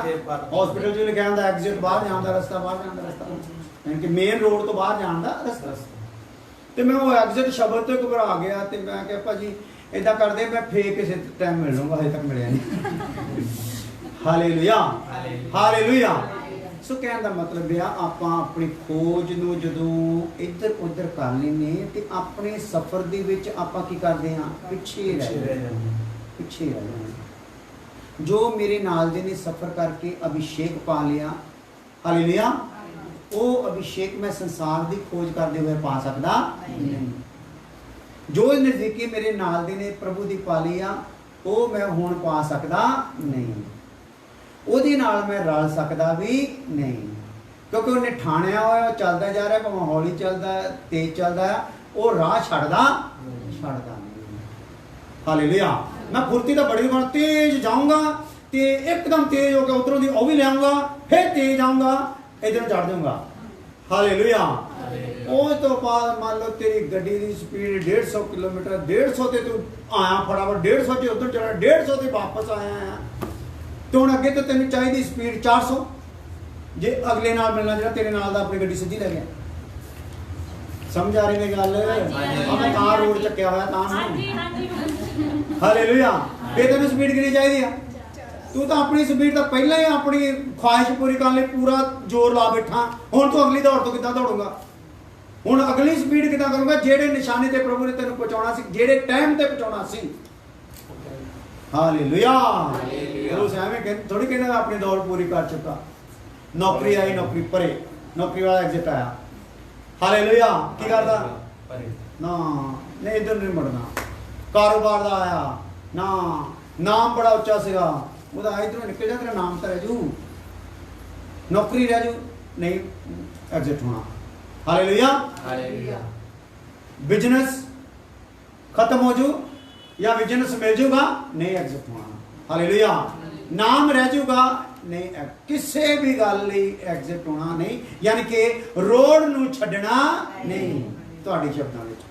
ਹਸਪੀਟਲ 'ਚ ਲਿਖਿਆ ਹੁੰਦਾ ਐਗਜ਼ਿਟ, ਬਾਹਰ ਜਾਣ ਦਾ ਰਸਤਾ, ਬਾਹਰ ਜਾਣ ਦਾ ਰਸਤਾ, ਯਾਨੀ ਕਿ ਮੇਨ ਰੋਡ ਤੋਂ ਬਾਹਰ ਜਾਣ ਦਾ ਰਸਤਾ। ਤੇ ਮੈਂ ਉਹ ਐਗਜ਼ਿਟ ਸ਼ਬਦ ਤੋਂ ਘਬਰਾ ਗਿਆ ਤੇ ਮੈਂ ਕਿਹਾ ਭਾਜੀ ਇਦਾਂ ਕਰਦੇ, ਮੈਂ ਫੇਰ ਕਿਸੇ ਟਾਈਮ ਮਿਲ ਲੂੰਗਾ, ਹਜੇ ਤੱਕ ਮਿਲਿਆ ਨਹੀਂ। Hallelujah, hallelujah. ਸੋ ਕਹਿਣ ਦਾ ਮਤਲਬ ਆ ਆਪਾਂ ਆਪਣੀ ਖੋਜ ਨੂੰ ਜਦੋਂ ਇੱਧਰ ਉੱਧਰ ਕਰ ਲੈਂਦੇ ਤੇ ਆਪਣੇ ਸਫ਼ਰ ਦੇ ਵਿੱਚ ਆਪਾਂ ਕੀ ਕਰਦੇ ਹਾਂ? ਪਿੱਛੇ ਰਹਿ ਜਾਂਦੇ। ਜੋ ਮੇਰੇ ਨਾਲ ਦੇ ਨੇ ਸਫ਼ਰ ਕਰਕੇ ਅਭਿਸ਼ੇਕ ਪਾ ਲਿਆ, ਹਾਲੇਲੂਇਆ, ਉਹ ਅਭਿਸ਼ੇਕ ਮੈਂ ਸੰਸਾਰ ਦੀ ਖੋਜ ਕਰਦੇ ਹੋਏ ਪਾ ਸਕਦਾ ਨਹੀਂ। ਜੋ ਨਜ਼ਦੀਕੀ ਮੇਰੇ ਨਾਲ ਦੇ ਨੇ ਪ੍ਰਭੂ ਦੀ ਪਾ ਲਈ ਆ, ਉਹ ਮੈਂ ਹੁਣ ਪਾ ਸਕਦਾ ਨਹੀਂ। ਉਹਦੇ ਨਾਲ ਮੈਂ ਰਲ ਸਕਦਾ ਵੀ ਨਹੀਂ, ਕਿਉਂਕਿ ਉਹਨੇ ਠਾਣਿਆ ਹੋਇਆ, ਉਹ ਚੱਲਦਾ ਜਾ ਰਿਹਾ, ਭਾਵੇਂ ਹੌਲੀ ਚੱਲਦਾ ਤੇਜ਼ ਚੱਲਦਾ, ਉਹ ਰਾਹ ਛੱਡਦਾ ਨਹੀਂ। ਹਾਲੇਲੂਇਆ। ਮੈਂ ਫੁਰਤੀ ਤਾਂ ਬੜੀ ਬਣ ਤੇਜ਼ ਜਾਊਂਗਾ ਤੇ ਇੱਕਦਮ ਤੇਜ਼ ਹੋ ਕੇ ਉਧਰੋਂ ਦੀ ਉਹ ਵੀ ਲਿਆਉਂਗਾ, ਫਿਰ ਤੇਜ਼ ਆਊਂਗਾ, ਇਧਰੋਂ ਚੜ ਜਾਊਂਗਾ। ਹਾਲੇਲੂਇਆ। ਉਹ ਤੋਂ ਬਾਅਦ ਮੰਨ ਲਓ ਤੇਰੀ ਗੱਡੀ ਦੀ ਸਪੀਡ 150 ਕਿਲੋਮੀਟਰ, 150 ਤੇ ਤੂੰ ਆਇਆ ਫਟਾਫਟ, 150 ਤੇ ਉਧਰ ਚੜਾ, 150 ਤੇ ਵਾਪਸ ਆਇਆ ਤੇ ਹੁਣ ਅੱਗੇ ਤੋਂ ਤੈਨੂੰ ਚਾਹੀਦੀ ਸਪੀਡ 400, ਜੇ ਅਗਲੇ ਨਾਲ ਮਿਲਣਾ ਜਿਹੜਾ ਤੇਰੇ ਨਾਲ ਦਾ ਆਪਣੀ ਗੱਡੀ ਸਿੱਧੀ ਲੈ ਗਿਆ। ਸਮਝ ਆ ਰਹੀ ਮੇਰੀ ਗੱਲ? ਆਪਾਂ ਤਾਂ ਰੋਡ ਚੱਕਿਆ ਹੋਇਆ ਤਾਂ ਨੂੰ। ਹਾਲੇਲੂਇਆ। ਇਹ ਤੈਨੂੰ ਸਪੀਡ ਕਿੰਨੀ ਚਾਹੀਦੀ ਆ? ਤੂੰ ਤਾਂ ਆਪਣੀ ਸਪੀਡ ਤਾਂ ਪਹਿਲਾਂ ਹੀ ਆਪਣੀ ਖੁਆਇਸ਼ ਪੂਰੀ ਕਰਨ ਲਈ ਪੂਰਾ ਜ਼ੋਰ ਲਾ ਬੈਠਾ, ਹੁਣ ਤੂੰ ਅਗਲੀ ਦੌੜ ਤੋਂ ਕਿੱਦਾਂ ਦੌੜੂਗਾ? ਹੁਣ ਅਗਲੀ ਸਪੀਡ ਕਿੱਦਾਂ ਕਰੂੰਗਾ? ਜਿਹੜੇ ਨਿਸ਼ਾਨੇ ਤੇ ਪ੍ਰਭੂ ਨੇ ਤੈਨੂੰ ਪਹੁੰਚਾਉਣਾ ਸੀ, ਜਿਹੜੇ ਟਾਈਮ ਤੇ ਪਹੁੰਚਾਉਣਾ ਸੀ। ਹਾਲੇਲੂਇਆ। ਉਹ ਐਵੇਂ ਥੋੜੀ ਕਹਿੰਦਾ ਆਪਣੀ ਦੌੜ ਪੂਰੀ ਕਰ ਚੁੱਕਾ। ਨੌਕਰੀ ਆਈ, ਨੌਕਰੀ ਪਰੇ, ਨੌਕਰੀ ਵਾਲਾ ਐਗਜ਼ਿਟ ਆਇਆ, ਹਾਲੇਲੂਇਆ, ਕੀ ਕਰਦਾ? ਨਾ ਨਹੀਂ, ਇੱਧਰ ਨਹੀਂ ਮੁੜਨਾ। ਕਾਰੋਬਾਰ ਦਾ ਆਇਆ ਨਾ, ਨਾਮ ਬੜਾ ਉੱਚਾ ਸੀਗਾ ਉਹਦਾ, ਇੱਧਰੋਂ ਨਿਕਲ ਜਾ, ਤੇਰਾ ਨਾਮ ਤਾਂ ਰਹਿ ਜੂ, ਨੌਕਰੀ ਰਹਿ ਜੂ, ਨਹੀਂ ਐਗਜ਼ਿਟ ਹੋਣਾ। Hallelujah, hallelujah. ਬਿਜ਼ਨਸ ਖਤਮ ਹੋ ਜੂ ਜਾਂ ਬਿਜ਼ਨਸ ਮਿਲ ਜੂਗਾ, ਨਹੀਂ ਐਗਜ਼ਿਟ ਹੋਣਾ। ਹਾਲੇਲੂਇਆ। ਨਾਮ ਰਹਿ ਜੂਗਾ, ਨਹੀਂ, ਕਿਸੇ ਵੀ ਗੱਲ ਲਈ ਐਗਜ਼ਿਟ ਹੋਣਾ ਨਹੀਂ, ਯਾਨੀ ਕਿ ਰੋਡ ਨੂੰ ਛੱਡਣਾ ਨਹੀਂ। ਤੁਹਾਡੇ ਸ਼ਬਦਾਂ ਵਿੱਚ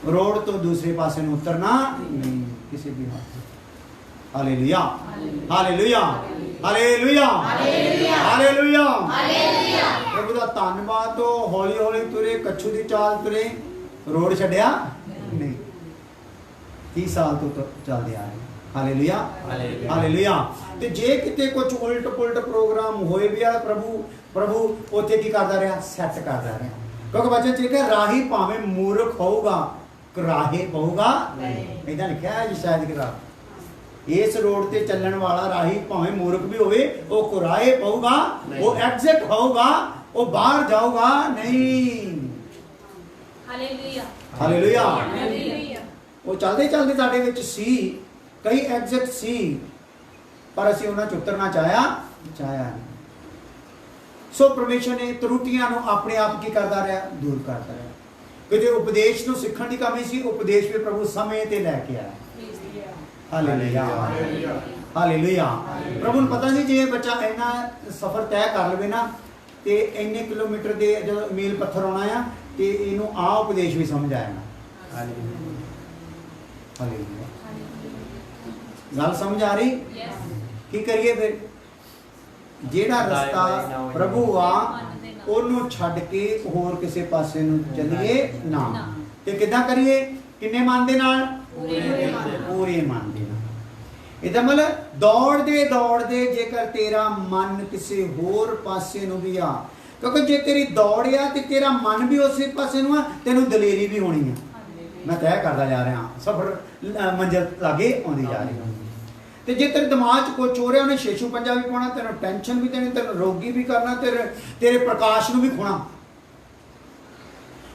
ਰੋਡ ਤੋਂ ਦੂਸਰੇ ਪਾਸੇ ਨੂੰ ਉਤਰਨਾ ਨਹੀਂ ਕਿਸੇ ਵੀ ਹਾਲਤ। Hallelujah, hallelujah, hallelujah, hallelujah. ਪ੍ਰਭੂ ਦਾ ਧੰਨਵਾਦ। ਤੋਂ ਹੌਲੀ ਹੌਲੀ ਤੁਰੇ, ਕੱਛੂ ਦੀ ਚਾਲ ਤੁਰੇ, ਰੋਡ ਛੱਡਿਆ 30 ਸਾਲ ਤੋਂ ਚੱਲਦੇ ਆ ਰਹੇ। Hallelujah hallelujah. ਹਾਲੇਲੂਇਆ। ਤੇ ਜੇ ਕਿਤੇ ਕੁਝ ਉਲਟ ਪੁਲਟ ਪ੍ਰੋਗਰਾਮ ਹੋਏ ਵੀ ਆ, ਪ੍ਰਭੂ ਉੱਥੇ ਕੀ ਕਰਦਾ ਰਿਹਾ? ਸੈੱਟ ਕਰਦਾ ਰਿਹਾ। ਕਿਉਂਕਿ ਵਚਨ ਚ ਲਿਖਿਆ ਰਾਹੀ ਭਾਵੇਂ ਮੂਰਖ ਹੋਊਗਾ ਕੁਰਾਹੇ ਪਊਗਾ ਨਹੀਂ। ਇਦਾਂ ਲਿਖਿਆ ਹੈ ਜੀ ਸ਼ਾਇਦ ਕਿਤਾਬ। ਇਸ ਰੋਡ ਤੇ ਚੱਲਣ ਵਾਲਾ ਰਾਹੀ ਭਾਵੇਂ ਮੂਰਖ ਵੀ ਹੋਵੇ ਉਹ ਕੁਰਾਹੇ ਪਊਗਾ, ਉਹ ਐਗਜ਼ਿਟ ਹੋਊਗਾ, ਉਹ ਬਾਹਰ ਜਾਊਗਾ ਨਹੀਂ। Hallelujah hallelujah. ਹਾਲੇਲੂਇਆ। ਉਹ ਚੱਲਦੇ ਚੱਲਦੇ ਸਾਡੇ ਵਿੱਚ ਸੀ, ਕਈ ਐਗਜ਼ਿਟ ਸੀ, ਪਰ ਅਸੀਂ ਉਹਨਾਂ ਚ ਉਤਰਨਾ ਚਾਹਿਆ ਨਹੀਂ। ਸੋ ਪਰਮੇਸ਼ਰ ਨੇ ਤਰੁੱਟੀਆਂ ਨੂੰ ਆਪਣੇ ਆਪ ਕੀ ਕਰਦਾ ਰਿਹਾ? ਦੂਰ ਕਰਦਾ ਰਿਹਾ। ਕਿਤੇ ਉਪਦੇਸ਼ ਨੂੰ ਸਿੱਖਣ ਦੀ ਕਮੀ ਸੀ, ਉਪਦੇਸ਼ ਵੀ ਪ੍ਰਭੂ ਸਮੇਂ ਤੇ ਲੈ ਕੇ ਆਇਆ। Hallelujah hallelujah. ਪ੍ਰਭੂ ਨੂੰ ਪਤਾ ਨਹੀਂ ਜੇ ਬੱਚਾ ਇੰਨਾ ਸਫ਼ਰ ਤੈਅ ਕਰ ਲਵੇ ਨਾ ਤੇ ਇੰਨੇ ਕਿਲੋਮੀਟਰ ਦੇ ਜਦੋਂ ਮੀਲ ਪੱਥਰ ਆਉਣਾ ਆ ਤੇ ਇਹਨੂੰ ਆ ਉਪਦੇਸ਼ ਵੀ ਸਮਝ ਆਇਆ ਨਾ। ਹਾਲੇਲੂਇਆ। ਗੱਲ ਸਮਝ ਆ ਰਹੀ? ਕੀ ਕਰੀਏ ਫਿਰ? ਜਿਹੜਾ ਰਸਤਾ ਪ੍ਰਭੂ ਆ ਉਹਨੂੰ ਛੱਡ ਕੇ ਹੋਰ ਕਿਸੇ ਪਾਸੇ ਨੂੰ ਚੱਲੀਏ ਨਾ। ਤੇ ਕਿੱਦਾਂ ਕਰੀਏ? ਕਿੰਨੇ ਮਨ ਦੇ ਨਾਲ? ਪੂਰੇ ਮਨ ਦੇ ਨਾਲ। ਇਹਦਾ ਮਤਲਬ ਦੌੜਦੇ ਜੇਕਰ ਤੇਰਾ ਮਨ ਕਿਸੇ ਹੋਰ ਪਾਸੇ ਨੂੰ ਵੀ ਆ, ਕਿਉਂਕਿ ਜੇ ਤੇਰੀ ਦੌੜ ਆ ਤੇ ਤੇਰਾ ਮਨ ਵੀ ਉਸੇ ਪਾਸੇ ਨੂੰ ਆ, ਤੈਨੂੰ ਦਲੇਰੀ ਵੀ ਹੋਣੀ ਆ। ਮੈਂ ਤੈਅ ਕਰਦਾ ਜਾ ਰਿਹਾ, ਸਫ਼ਰ ਮੰਜ਼ਿਲ ਲਾਗੇ ਆਉਂਦੀ ਜਾ ਰਹੀ। ਤੇ ਜੇ ਤੇਰੇ ਦਿਮਾਗ 'ਚ ਕੁਛ ਹੋ ਰਿਹਾ, ਉਹਨੇ ਛੇਛੂ ਪੰਜਾ ਵੀ ਪਾਉਣਾ, ਤੈਨੂੰ ਟੈਨਸ਼ਨ ਵੀ ਦੇਣੀ, ਤੈਨੂੰ ਰੋਗੀ ਵੀ ਕਰਨਾ, ਤੇਰੇ ਪ੍ਰਕਾਸ਼ ਨੂੰ ਵੀ ਖੋਣਾ।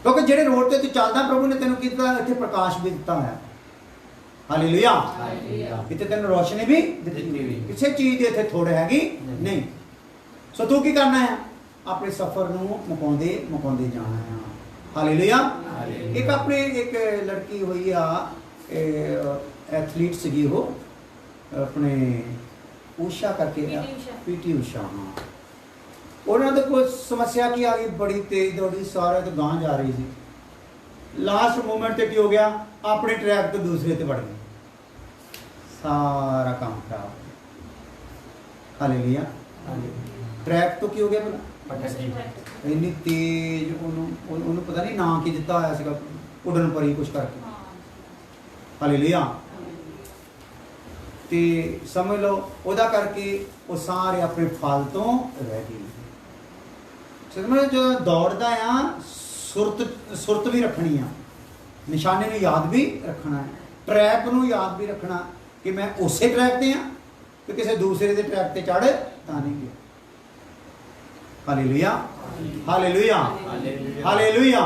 ਕਿਉਂਕਿ ਜਿਹੜੇ ਰੋਡ ਤੇ ਤੂੰ ਚੱਲਦਾ ਪ੍ਰਭੂ ਨੇ ਤੈਨੂੰ ਕੀਤਾ ਇੱਥੇ ਪ੍ਰਕਾਸ਼ ਵੀ ਦਿੱਤਾ ਹੋਇਆ। ਹਾਲੇਲੂਇਆ। ਇੱਥੇ ਤੈਨੂੰ ਰੋਸ਼ਨੀ ਵੀ ਦਿੱਤੀ ਹੋਈ। ਕਿਸੇ ਚੀਜ਼ ਦੇ ਇੱਥੇ ਥੋੜ ਹੈਗੀ ਨਹੀਂ। ਸੋ ਤੂੰ ਕੀ ਕਰਨਾ ਹੈ? ਆਪਣੇ ਸਫ਼ਰ ਨੂੰ ਮੁਕਾਉਂਦੇ ਜਾਣਾ ਹੈ। ਹਾਲੇਲੂਇਆ। ਇੱਕ ਲੜਕੀ ਹੋਈ ਆ, ਐਥਲੀਟ ਸੀਗੀ, ਉਹ ਆਪਣੇ ਊਸ਼ਾ ਕਰਕੇ, ਪੀਟੀ ਊਸ਼ਾ। ਹਾਂ, ਉਹਨਾਂ ਦੇ ਕੋਈ ਸਮੱਸਿਆ ਕੀ ਆ ਗਈ? ਬੜੀ ਤੇਜ਼ ਦੌੜੀ, ਸਾਰੇ ਤੋਂ ਗਾਂਹ ਜਾ ਰਹੀ ਸੀ। ਲਾਸਟ ਮੂਮੈਂਟ ਤੇ ਕੀ ਹੋ ਗਿਆ? ਆਪਣੇ ਟਰੈਕ ਤੋਂ ਦੂਸਰੇ ਤੇ ਵੜ ਗਈ। ਸਾਰਾ ਕੰਮ ਖਰਾਬ। ਹਾਲੇਲੂਇਆ। ਟਰੈਕ ਤੋਂ ਕੀ ਹੋ ਗਿਆ? ਇੰਨੀ ਤੇਜ਼, ਉਹਨੂੰ ਪਤਾ ਨਹੀਂ ਨਾਂ ਕੀ ਦਿੱਤਾ ਹੋਇਆ ਸੀਗਾ, ਉੱਡਣ ਪਰੀ ਕੁਛ ਕਰਕੇ। ਹਾਲੇਲੂਇਆ। ਤੇ ਸਮਝ ਲਓ ਉਹਦਾ ਕਰਕੇ ਉਹ ਸਾਰੇ ਆਪਣੇ ਫਲ ਤੋਂ ਰਹਿ ਗਏ। ਜਦੋਂ ਦੌੜਦਾ ਆ, ਸੁਰਤ ਵੀ ਰੱਖਣੀ ਆ, ਨਿਸ਼ਾਨੇ ਨੂੰ ਯਾਦ ਵੀ ਰੱਖਣਾ ਹੈ, ਟਰੈਕ ਨੂੰ ਯਾਦ ਵੀ ਰੱਖਣਾ ਕਿ ਮੈਂ ਉਸੇ ਟਰੈਕ ਤੇ ਆ ਤੇ ਕਿਸੇ ਦੂਸਰੇ ਦੇ ਟਰੈਕ ਤੇ ਚੜ੍ਹ ਤਾਂ ਨਹੀਂ ਗਿਆ। Hallelujah hallelujah hallelujah.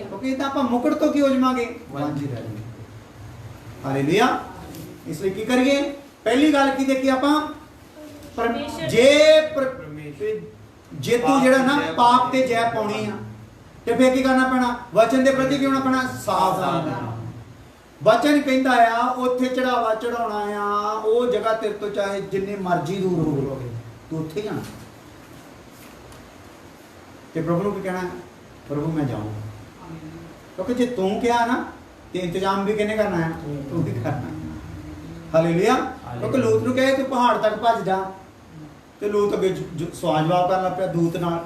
ਕਿਉਂਕਿ ਤਾਂ ਆਪਾਂ ਮੁਕੜ ਤੋਂ ਕੀ ਹੋ ਜਾਵਾਂਗੇ? ਵਾਂਝੇ ਰਹਿ ਜਾਵਾਂਗੇ। ਹਾਲੇਲੂਇਆ। ਇਸ ਲਈ ਕੀ ਕਰੀਏ? ਪਹਿਲੀ ਗੱਲ ਕੀ ਦੇਖੀ ਆਪਾਂ? ਜੇ ਤੂੰ ਜਿਹੜਾ ਨਾ ਪਾਪ ਤੇ ਜੈ ਪਾਉਣੀ ਆ ਤੇ ਫੇਰ ਕੀ ਕਰਨਾ ਪੈਣਾ? ਵਚਨ ਦੇ ਪ੍ਰਤੀ ਕੀ ਹੋਣਾ ਪੈਣਾ? ਸਾਵਧਾਨ ਰਹਿਣਾ। ਵਚਨ ਕਹਿੰਦਾ ਆ ਉੱਥੇ ਚੜਾਵਾ ਚੜਾਉਣਾ ਆ, ਉਹ ਜਗ੍ਹਾ ਤੇਰੇ ਤੋਂ ਚਾਹੇ ਜਿੰਨੇ ਮਰਜ਼ੀ ਦੂਰ ਹੋਵੇ, ਤੂੰ ਉੱਥੇ ਜਾਣਾ। ਤੇ ਪ੍ਰਭੂ ਨੂੰ ਕੀ ਕਹਿਣਾ? ਪ੍ਰਭੂ ਮੈਂ ਜਾਊਂਗਾ। ਕਿਉਂਕਿ ਜੇ ਤੂੰ ਕਿਹਾ ਨਾ ਤੇ ਇੰਤਜ਼ਾਮ ਵੀ ਕਿਹਨੇ ਕਰਨਾ ਹੈ? ਤੂੰ ਹੀ ਕਰਨਾ। ਹਾਲੇਲੂਇਆ। ਕਿਉਂਕਿ ਲੂਤ ਨੂੰ ਕਹੇ ਤੂੰ ਪਹਾੜ ਤੱਕ ਭੱਜ ਜਾ, ਤੇ ਲੂਤ ਅੱਗੇ ਸਵਾਲ ਜਵਾਬ ਕਰਨ ਲੱਗ ਪਿਆ ਦੂਤ ਨਾਲ।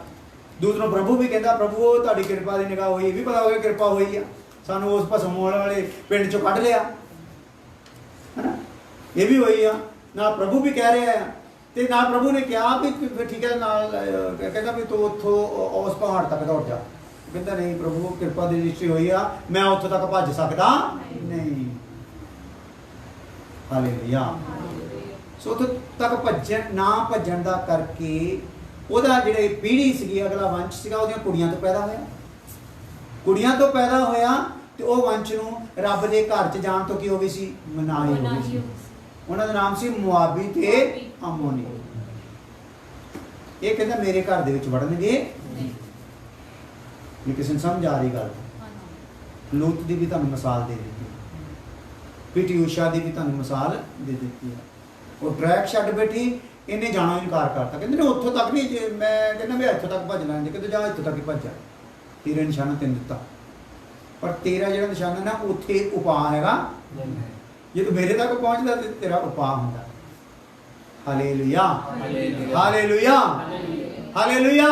ਦੂਤ ਨੂੰ ਪ੍ਰਭੂ ਵੀ ਕਹਿੰਦਾ, ਪ੍ਰਭੂ ਉਹ ਤੁਹਾਡੀ ਕਿਰਪਾ ਦੀ ਨਿਗਾਹ ਹੋਈ, ਇਹ ਵੀ ਪਤਾ ਹੋ ਗਿਆ ਕਿਰਪਾ ਹੋਈ ਆ, ਸਾਨੂੰ ਉਸ ਭਸਮ ਵਾਲੇ ਪਿੰਡ ਚੋਂ ਕੱਢ ਲਿਆ, ਹਨਾ? ਇਹ ਵੀ ਹੋਈ ਆ ਨਾ। ਪ੍ਰਭੂ ਵੀ ਕਹਿ ਰਿਹਾ ਆ ਤੇ ਨਾ ਪ੍ਰਭੂ ਨੇ ਕਿਹਾ ਵੀ ਠੀਕ ਹੈ, ਨਾਲ ਕਹਿੰਦਾ ਵੀ ਤੂੰ ਉੱਥੋਂ ਉਸ ਪਹਾੜ ਤੱਕ ਦੌੜ ਜਾ। ਕਹਿੰਦਾ ਨਹੀਂ ਪ੍ਰਭੂ, ਕਿਰਪਾ ਦੀ ਦ੍ਰਿਸ਼ਟੀ ਹੋਈ ਆ, ਮੈਂ ਉੱਥੋਂ ਤੱਕ ਭੱਜ ਸਕਦਾ ਨਹੀਂ। ਹਾਲੇਲੂਇਆ। ਸੋ ਉੱਥੋਂ ਤੱਕ ਭੱਜਣ ਦਾ ਕਰਕੇ ਉਹਦਾ ਜਿਹੜੇ ਪੀੜ੍ਹੀ ਸੀਗੀ, ਅਗਲਾ ਵੰਸ਼ ਸੀਗਾ, ਉਹਦੀਆਂ ਕੁੜੀਆਂ ਤੋਂ ਪੈਦਾ ਹੋਇਆ ਤੇ ਉਹ ਵੰਸ਼ ਨੂੰ ਰੱਬ ਦੇ ਘਰ 'ਚ ਜਾਣ ਤੋਂ ਕੀ ਹੋ ਗਈ ਸੀ? ਮਨਾਹੀ ਹੋ ਗਈ ਸੀ। ਉਹਨਾਂ ਦਾ ਨਾਮ ਸੀ ਮੁਆਬੀ ਤੇ ਅਮੋਨੀ। ਇਹ ਕਹਿੰਦਾ ਮੇਰੇ ਘਰ ਦੇ ਵਿੱਚ ਵੜਨਗੇ ਨਹੀਂ। ਕਿਸੇ ਨੂੰ ਸਮਝ ਆ ਰਹੀ ਗੱਲ? ਲੂਤ ਦੀ ਵੀ ਤੁਹਾਨੂੰ ਮਿਸਾਲ ਦੇ ਦਿੱਤੀ, ਪੀਟੀ ਊਸ਼ਾ ਦੀ ਵੀ ਤੁਹਾਨੂੰ ਮਿਸਾਲ ਦੇ ਦਿੱਤੀ ਹੈ। ਉਹ ਟਰੈਕ ਛੱਡ ਬੈਠੀ, ਇਹਨੇ ਜਾਣਾ ਇਨਕਾਰ ਕਰਤਾ। ਕਹਿੰਦੇ ਨੇ ਉੱਥੋਂ ਤੱਕ ਨਹੀਂ, ਜੇ ਮੈਂ ਕਹਿੰਦਾ ਵੀ ਇੱਥੋਂ ਤੱਕ ਭੱਜਣਾ ਨਹੀਂ, ਕਹਿੰਦੇ ਜਾ ਇੱਥੋਂ ਤੱਕ ਹੀ ਭੱਜ ਜਾ, ਤੇਰਾ ਨਿਸ਼ਾਨਾ ਤੈਨੂੰ ਦਿੱਤਾ, ਪਰ ਤੇਰਾ ਜਿਹੜਾ ਨਿਸ਼ਾਨਾ ਨਾ ਉੱਥੇ ਉਪਾਅ ਹੈਗਾ। ਜੇ ਤੂੰ ਮੇਰੇ ਤੱਕ ਪਹੁੰਚਦਾ ਤੇ ਤੇਰਾ ਉਪਾਅ ਹੁੰਦਾ। Hallelujah hallelujah hallelujah.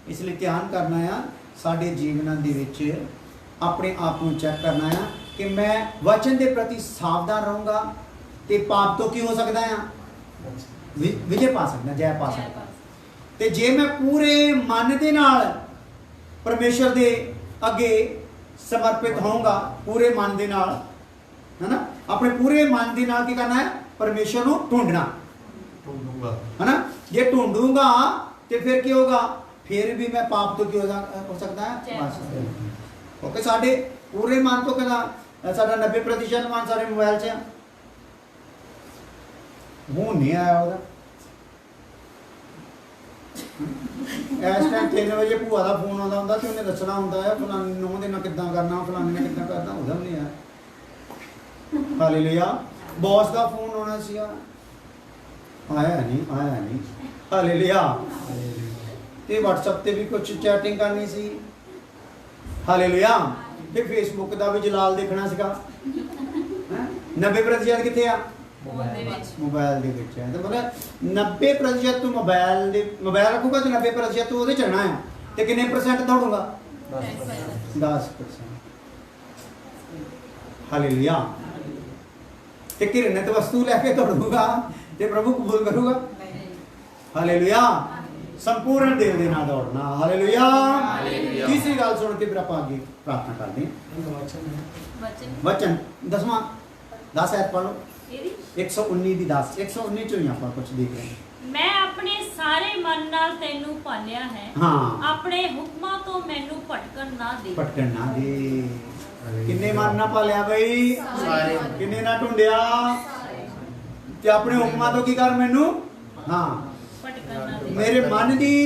ਇਸ ਲਈ ਧਿਆਨ ਕਰਨਾ ਆ, ਸਾਡੇ ਜੀਵਨਾਂ ਦੇ ਵਿੱਚ ਆਪਣੇ ਆਪ ਨੂੰ ਚੈੱਕ ਕਰਨਾ ਆ कि मैं वचन के प्रति सावधान रहूँगा तो पाप तो की हो सकता है विजय पा सकता, जय पा सकता। तो जे मैं पूरे मन के नाल परमेश्वर के अगे समर्पित होऊंगा, पूरे मन के नाल, है ना, अपने पूरे मन के नाल की करना है, परमेश्वर को ढूंढना, है ना। जे ढूंढूंगा तो फिर क्या होगा, फिर भी मैं पाप तो क्यों हो सकता है, क्योंकि साढ़े पूरे मन तो कहना साढ़ा 90% मन सारे मोबाइल च हूँ नहीं आया वह इस टाइम 3 बजे भूआ का फोन आता होंगे तो उन्हें दसना होंगे है फलानी नूंह दे नाल किद्दां करना, फलाने ने किद्दां करना, उधर नहीं आया। हालेलुया। बॉस का फोन आना सी, आया नहीं। हालेलुया। ते व्हाट्सएप ते भी कुछ चैटिंग करनी सी। हालेलुया। फिर फेसबुक का भी जलाल देखना सीगा। 90% कित्थे आ, मोबाइल दे विच है। तो मतलब 90% तो मोबाइल रखूगा तो 90% तो उहदे चलना है, तो कितने परसेंट दौड़ूंगा, 10%। हालेलुया। ते घृणित वस्तु लैके दौड़ूंगा तो प्रभु कबूल करूंगा। हालेलुया। संपूर्ण दिल दे नाल दौड़ना। हालेलुया। तीसरी गल सुन के फिर आप आगे प्रार्थना करते हैं। वचन 10वां 10 आयत पढ़ लो। 119 ਦੀ 10 119 ਚੋਂ ਹੀ ਆਪਾਂ ਕੁਝ ਦੇਖ ਰਹੇ ਹਾਂ। मैं अपने सारे मन नाल तैनू पालिया है, हाँ। अपने हुक्मां तो मैनू भटकन ना दे। भटकन ना दे। किन्ने मन ना पालिया बई, सारे। किन्ने ना ढूंढिया ते अपने हुक्मां तो की कर मैनू, हाँ, भटकन ना दे। मेरे मन की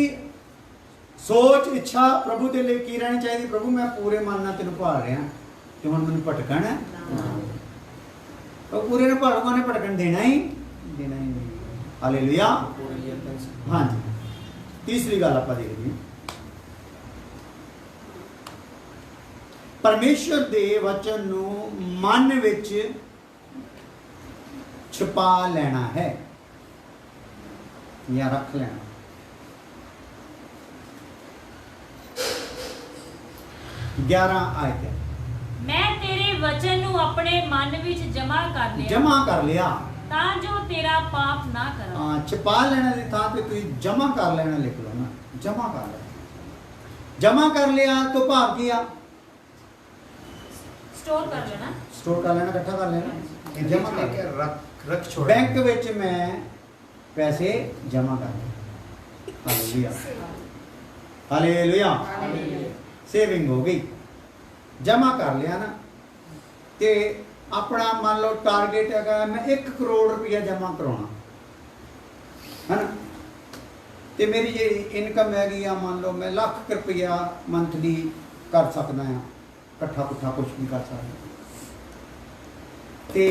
सोच इच्छा प्रभु दे लिए की रहनी चाहिए, प्रभु मैं पूरे मन नाल तेनू भाल रहा ते हुण मैनू भटकन है, तो पूरे ने भालूगा ने भटकन देना ही नहीं। हालेलुया। हाँ जी। तीसरी गल आप देखिए, परमेश्वर दे वचन नू मन विच छुपा लेना है या रख लेना। ग्यारह आयत है। मैं तेरे वचन नू अपने मन विच जमा कर लिया तां जो तेरा पाप ना करा। हाँ, छुपा लेना की थां पे तुम जमा कर लेना लिख लो ना, जमा कर लेना। जमा कर लिया तो भाव किया, स्टोर कर लेना, स्टोर कर लेना, इकट्ठा कर लेना, जमा कर रख छोड़। बैंक विच मैं पैसे जमा कर ले। हालेलुया। हालेलुया। सेविंग हो गई, जमा कर लिया ना। ते अपना मान लो टारगेट है मैं 1 करोड़ रुपया जमा करवाना है ना, तो मेरी जी इनकम हैगी आ मान लो मैं लाख रुपया मंथली कर सकता हाँ, कट्ठा कुट्ठा कुछ भी कर सकता। तो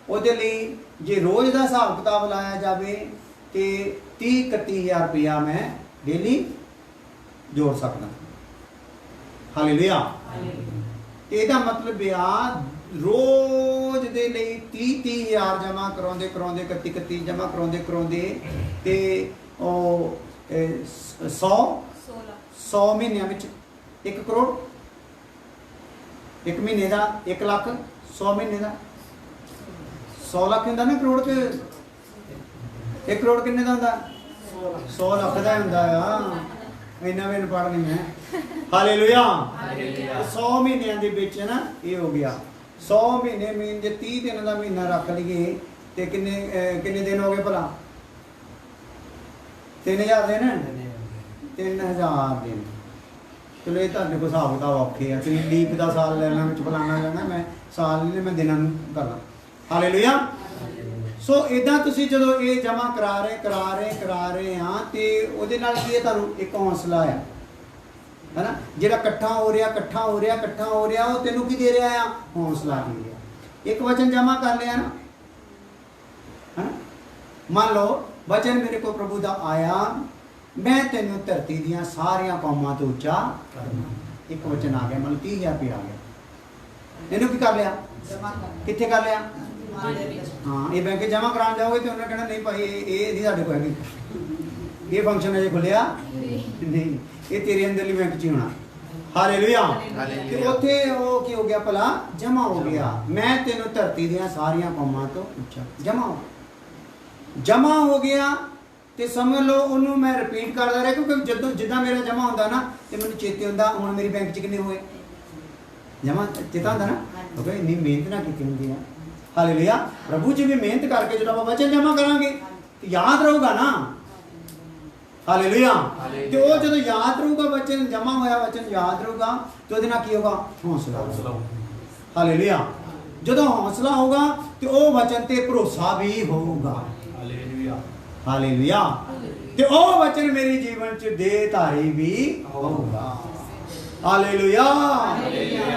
ਉਹਦੇ ਲਈ जे रोज़ का हिसाब किताब लाया जाए तो 30-31 हज़ार रुपया मैं डेली जोड़ सकता। हालेलुया। ਇਹਦਾ मतलब आ रोज़ दे ਲਈ 30-30 हज़ार जमा कराਉਂਦੇ 31-31 जमा कराਉਂਦੇ ਤੇ ਉਹ 100 ਮਹੀਨਿਆਂ ਵਿੱਚ 1 ਕਰੋੜ, 1 ਮਹੀਨੇ ਦਾ 1 ਲੱਖ, 100 ਮਹੀਨੇ ਦਾ 100 ਲੱਖ ਹੁੰਦਾ ਨਾ ਕਰੋੜ ਚ। 1 ਕਰੋੜ ਕਿੰਨੇ ਦਾ ਹੁੰਦਾ, 100 ਲੱਖ ਦਾ ਹੁੰਦਾ ਆ। इन्ना भी अनपढ़ नहीं है। हालेलुया। 100 महीनों के विच ना ये हो गया 100 महीने मीन जे 30 दिन का महीना रख लीए तो किन्ने दिन हो गए भला, 3000 दिन, 3000 दिन। चलो ये तुहाडे कोल हिसाब किताब औखे आ, तुसीं लीप का साल लेना विच फलाना लेना, मैं साल नहीं मैं दिनां करना। हालेलुया। सो इदा तुसीं जदों ये जमा करा रहे हाँ तो उहदे नाल की तुहानूं एक हौसला है ना, जिहड़ा इकट्ठा हो रहा वो तैनूं की दे रहा है, हौसला दे रहा। एक वचन जमा कर लिया ना, है ना, मान लो वचन मेरे को प्रभु दा आया, मैं तैनूं धरती दियां सारियां कौमां तो उच्चा करना। एक वचन आ गया, मतलब 30,000 रुपया आ गया। इहनूं की कर लिया, कित्थे कर लिया, हाँ ये बैंक जमा कराने जाओगे तो उन्होंने कहना नहीं भाई ये नहीं साढ़े को है, ये फंक्शन अजे खुलिया नहीं, ये तेरे अंदरली बैंक च होना। ਹਾਲੇਲੂਇਆ। ਹਾਲੇਲੂਇਆ। ਤੇ ਉੱਥੇ ਉਹ ਕੀ ਹੋ ਗਿਆ ਭਲਾ? ਜਮਾ ਹੋ ਗਿਆ। ਮੈਂ ਤੈਨੂੰ ਧਰਤੀ ਦੀਆਂ ਸਾਰੀਆਂ ਕੌਮਾਂ ਤੋਂ ਉੱਚਾ ਜਮਾ ਹੋ ਗਿਆ। ਤੇ ਸਮਝ ਲਓ ਉਹਨੂੰ ਮੈਂ ਰਿਪੀਟ ਕਰਦਾ ਰਿਹਾ, ਕਿਉਂਕਿ ਜਦੋਂ ਜਿੱਦਾਂ ਮੇਰਾ ਜਮਾ ਹੁੰਦਾ ਨਾ ਤੇ ਮੈਨੂੰ ਚੇਤੇ ਹੁੰਦਾ ਹੁਣ ਮੇਰੀ ਬੈਂਕ 'ਚ ਕਿੰਨੇ ਹੋਏ ਜਮਾ, ਚੇਤਾ ਹੁੰਦਾ ਨਾ, ਕਿਉਂਕਿ ਇੰਨੀ ਮਿਹਨਤ ਨਾ ਕੀਤੀ ਹੁੰਦੀ ਆ। ਹਾਲੇਲੂਇਆ। ਪ੍ਰਭੂ ਜੀ ਵੀ ਮਿਹਨਤ ਕਰਕੇ ਜਦੋਂ ਆਪਾਂ ਵਚਨ ਜਮਾ ਕਰਾਂਗੇ ਤੇ ਯਾਦ ਰਹੂਗਾ ਨਾ। ਹਾਲੇਲੂਇਆ। ਤੇ ਉਹ ਜਦੋਂ ਯਾਦ ਰਹੂਗਾ, ਵਚਨ ਜਮਾ ਹੋਇਆ ਵਚਨ ਯਾਦ ਰਹੂਗਾ, ਤੇ ਉਹਦੇ ਨਾਲ ਕੀ ਹੋਗਾ? ਹੌਸਲਾ। ਹਾਲੇਲੂਇਆ। ਜਦੋਂ ਹੌਸਲਾ ਹੋਗਾ ਤੇ ਉਹ ਵਚਨ ਤੇ ਭਰੋਸਾ ਵੀ ਹੋਊਗਾ। ਹਾਲੇਲੂਇਆ। ਹਾਲੇਲੂਇਆ। ਤੇ ਉਹ ਵਚਨ ਮੇਰੇ ਜੀਵਨ 'ਚ ਦੇਹਧਾਰੀ ਵੀ ਹੋਊਗਾ। ਹਾਲੇਲੂਇਆ।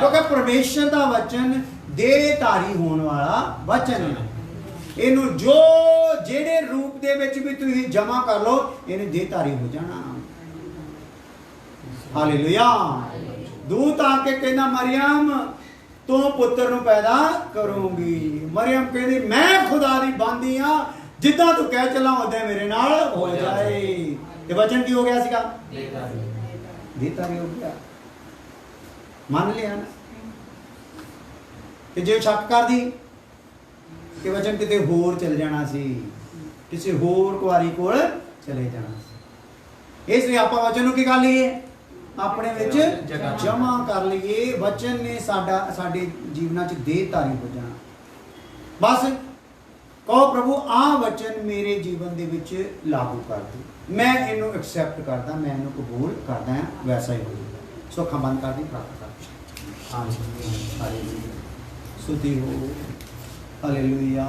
ਕਿਉਂਕਿ ਪਰਮੇਸ਼ਰ ਦਾ ਵਚਨ ਦੇਹਧਾਰੀ ਹੋਣ ਵਾਲਾ ਵਚਨ ਹੈ। ਇਹਨੂੰ ਜਿਹੜੇ ਰੂਪ ਦੇ ਵਿੱਚ ਵੀ ਤੁਸੀਂ ਜਮਾ ਕਰ ਲਓ, ਇਹਨੇ ਦੇਹਧਾਰੀ ਹੋ ਜਾਣਾ। ਹਾਲੇਲੂਇਆ। ਦੂਤ ਆ ਕੇ ਕਹਿੰਦਾ ਮਰੀਮ ਤੂੰ ਪੁੱਤਰ ਨੂੰ ਪੈਦਾ ਕਰੂੰਗੀ। ਮਰੀਮ ਕਹਿੰਦੀ ਮੈਂ ਖੁਦਾ ਦੀ ਬਾਂਦੀ ਆ, ਜਿੱਦਾਂ ਤੂੰ ਕਹਿ ਚੱਲਾਂ ਉਦਾਂ ਮੇਰੇ ਨਾਲ ਹੋ ਜਾਏ। ਤੇ ਵਚਨ ਕੀ ਹੋ ਗਿਆ ਸੀਗਾ? ਦੇਹਧਾਰੀ ਹੋ ਗਿਆ। ਮੰਨ ਲਿਆ ਨਾ। ਤੇ ਜੇ ਸ਼ੱਕ ਕਰਦੀ ਕਿ ਵਚਨ ਕਿਤੇ ਹੋਰ ਚਲ ਜਾਣਾ ਸੀ, ਕਿਸੇ ਹੋਰ ਕੁਆਰੀ ਕੋਲ ਚਲੇ ਜਾਣਾ ਸੀ। ਇਸ ਲਈ ਆਪਾਂ ਵਚਨ ਨੂੰ ਕੀ ਕਰ ਲਈਏ? ਆਪਣੇ ਵਿੱਚ ਜਮਾ ਕਰ ਲਈਏ। ਵਚਨ ਨੇ ਸਾਡੇ ਜੀਵਨਾਂ 'ਚ ਦੇਹਧਾਰੀ ਹੋ ਜਾਣਾ। ਬਸ ਕਹੋ ਪ੍ਰਭੂ ਆਹ ਵਚਨ ਮੇਰੇ ਜੀਵਨ ਦੇ ਵਿੱਚ ਲਾਗੂ ਕਰ ਦੇ, ਮੈਂ ਇਹਨੂੰ ਐਕਸੈਪਟ ਕਰਦਾ, ਮੈਂ ਇਹਨੂੰ ਕਬੂਲ ਕਰਦਾ ਹਾਂ, ਵੈਸਾ ਹੀ ਹੋਊਗਾ। ਸੋ ਅੱਖਾਂ ਬੰਦ ਕਰ ਦੀ, ਪ੍ਰਾਰਥਨਾ ਕਰ। ਹਾਲੇਲੂਇਆ। ਸੁਧੀ ਹੋ। ਹਾਲੇਲੂਇਆ।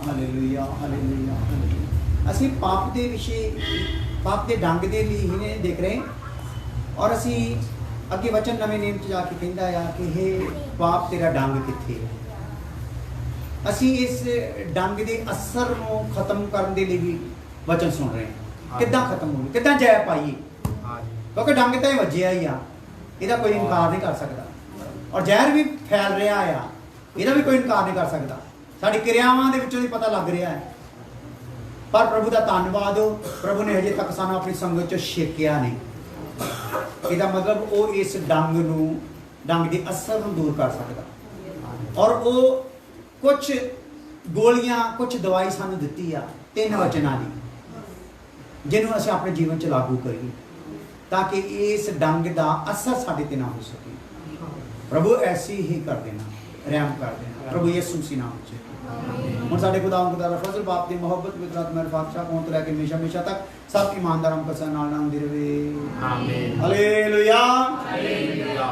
ਹਾਲੇਲੂਇਆ। ਹਾਲੇਲੂਇਆ। ਹਾਲੇਲੂਇਆ। ਅਸੀਂ ਪਾਪ ਦੇ ਵਿਸ਼ੇ, ਪਾਪ ਦੇ ਡੰਗ ਦੇ ਲਈ ਹੀ ਨੇ ਦੇਖ ਰਹੇ, ਔਰ ਅਸੀਂ ਅੱਗੇ ਵਚਨ ਨਵੇਂ ਨੇਮ 'ਚ ਜਾ ਕੇ ਕਹਿੰਦਾ ਆ ਕਿ ਹੇ ਪਾਪ ਤੇਰਾ ਡੰਗ ਕਿੱਥੇ ਹੈ। ਅਸੀਂ ਇਸ ਡੰਗ ਦੇ ਅਸਰ ਨੂੰ ਖਤਮ ਕਰਨ ਦੇ ਲਈ ਵੀ ਵਚਨ ਸੁਣ ਰਹੇ ਹਾਂ। ਕਿੱਦਾਂ ਖਤਮ ਹੋਵੇ, ਕਿੱਦਾਂ ਜੈ ਪਾਈਏ, ਕਿਉਂਕਿ ਡੰਗ ਤਾਂ ਇਹ ਵੱਜਿਆ ਹੀ ਆ, ਇਹਦਾ ਕੋਈ ਇਨਕਾਰ ਨਹੀਂ ਕਰ ਸਕਦਾ। ਔਰ ਜ਼ਹਿਰ ਵੀ ਫੈਲ ਰਿਹਾ ਆ, ਇਹਦਾ ਵੀ ਕੋਈ ਇਨਕਾਰ ਨਹੀਂ ਕਰ ਸਕਦਾ। ਸਾਡੀ ਕਿਰਿਆਵਾਂ ਦੇ ਵਿੱਚੋਂ ਹੀ ਪਤਾ ਲੱਗ ਰਿਹਾ ਹੈ। ਪਰ ਪ੍ਰਭੂ ਦਾ ਧੰਨਵਾਦ, ਪ੍ਰਭੂ ਨੇ ਹਜੇ ਤੱਕ ਸਾਨੂੰ ਆਪਣੀ ਸੰਗਤ 'ਚ ਛੇਕਿਆ ਨਹੀਂ। ਇਹਦਾ ਮਤਲਬ ਉਹ ਇਸ ਡੰਗ ਦੇ ਅਸਰ ਨੂੰ ਦੂਰ ਕਰ ਸਕਦਾ। ਔਰ ਉਹ ਕੁਝ ਗੋਲੀਆਂ, ਕੁਝ ਦਵਾਈ ਸਾਨੂੰ ਦਿੱਤੀ ਆ 3 ਵਚਨਾਂ ਦੀ, ਜਿਹਨੂੰ ਅਸੀਂ ਆਪਣੇ ਜੀਵਨ 'ਚ ਲਾਗੂ ਕਰੀਏ ਤਾਂ ਕਿ ਇਸ ਡੰਗ ਦਾ ਅਸਰ ਸਾਡੇ ਤੇ ਨਾ ਹੋ ਸਕੇ। ਪ੍ਰਭੂ ਐਸੀ ਹੀ ਕਰ ਦੇਣਾ, ਰਹਿਮ ਕਰ ਦੇਣਾ। ਪ੍ਰਭੂ ਯਿਸੂ ਮਸੀਹ ਨਾਮ 'ਚ। ਹੁਣ ਸਾਡੇ ਖੁਦਾਵੰਦ ਦਾ ਫਜ਼ਲ, ਬਾਪ ਦੀ ਮੁਹੱਬਤ, ਵਿਤਰਾਤ ਮੇਰ ਪਾਤਸ਼ਾਹ ਕੋਲ ਤੋਂ ਲੈ ਕੇ ਹਮੇਸ਼ਾ ਤੱਕ ਸਭ ਇਮਾਨਦਾਰਾਂ ਕਸਾਂ ਨਾਲ ਹੁੰਦੀ ਰਹੇ। ਆਮੀਨ। ਹਾਲੇਲੂਇਆ। ਹਾਲੇਲੂਇਆ।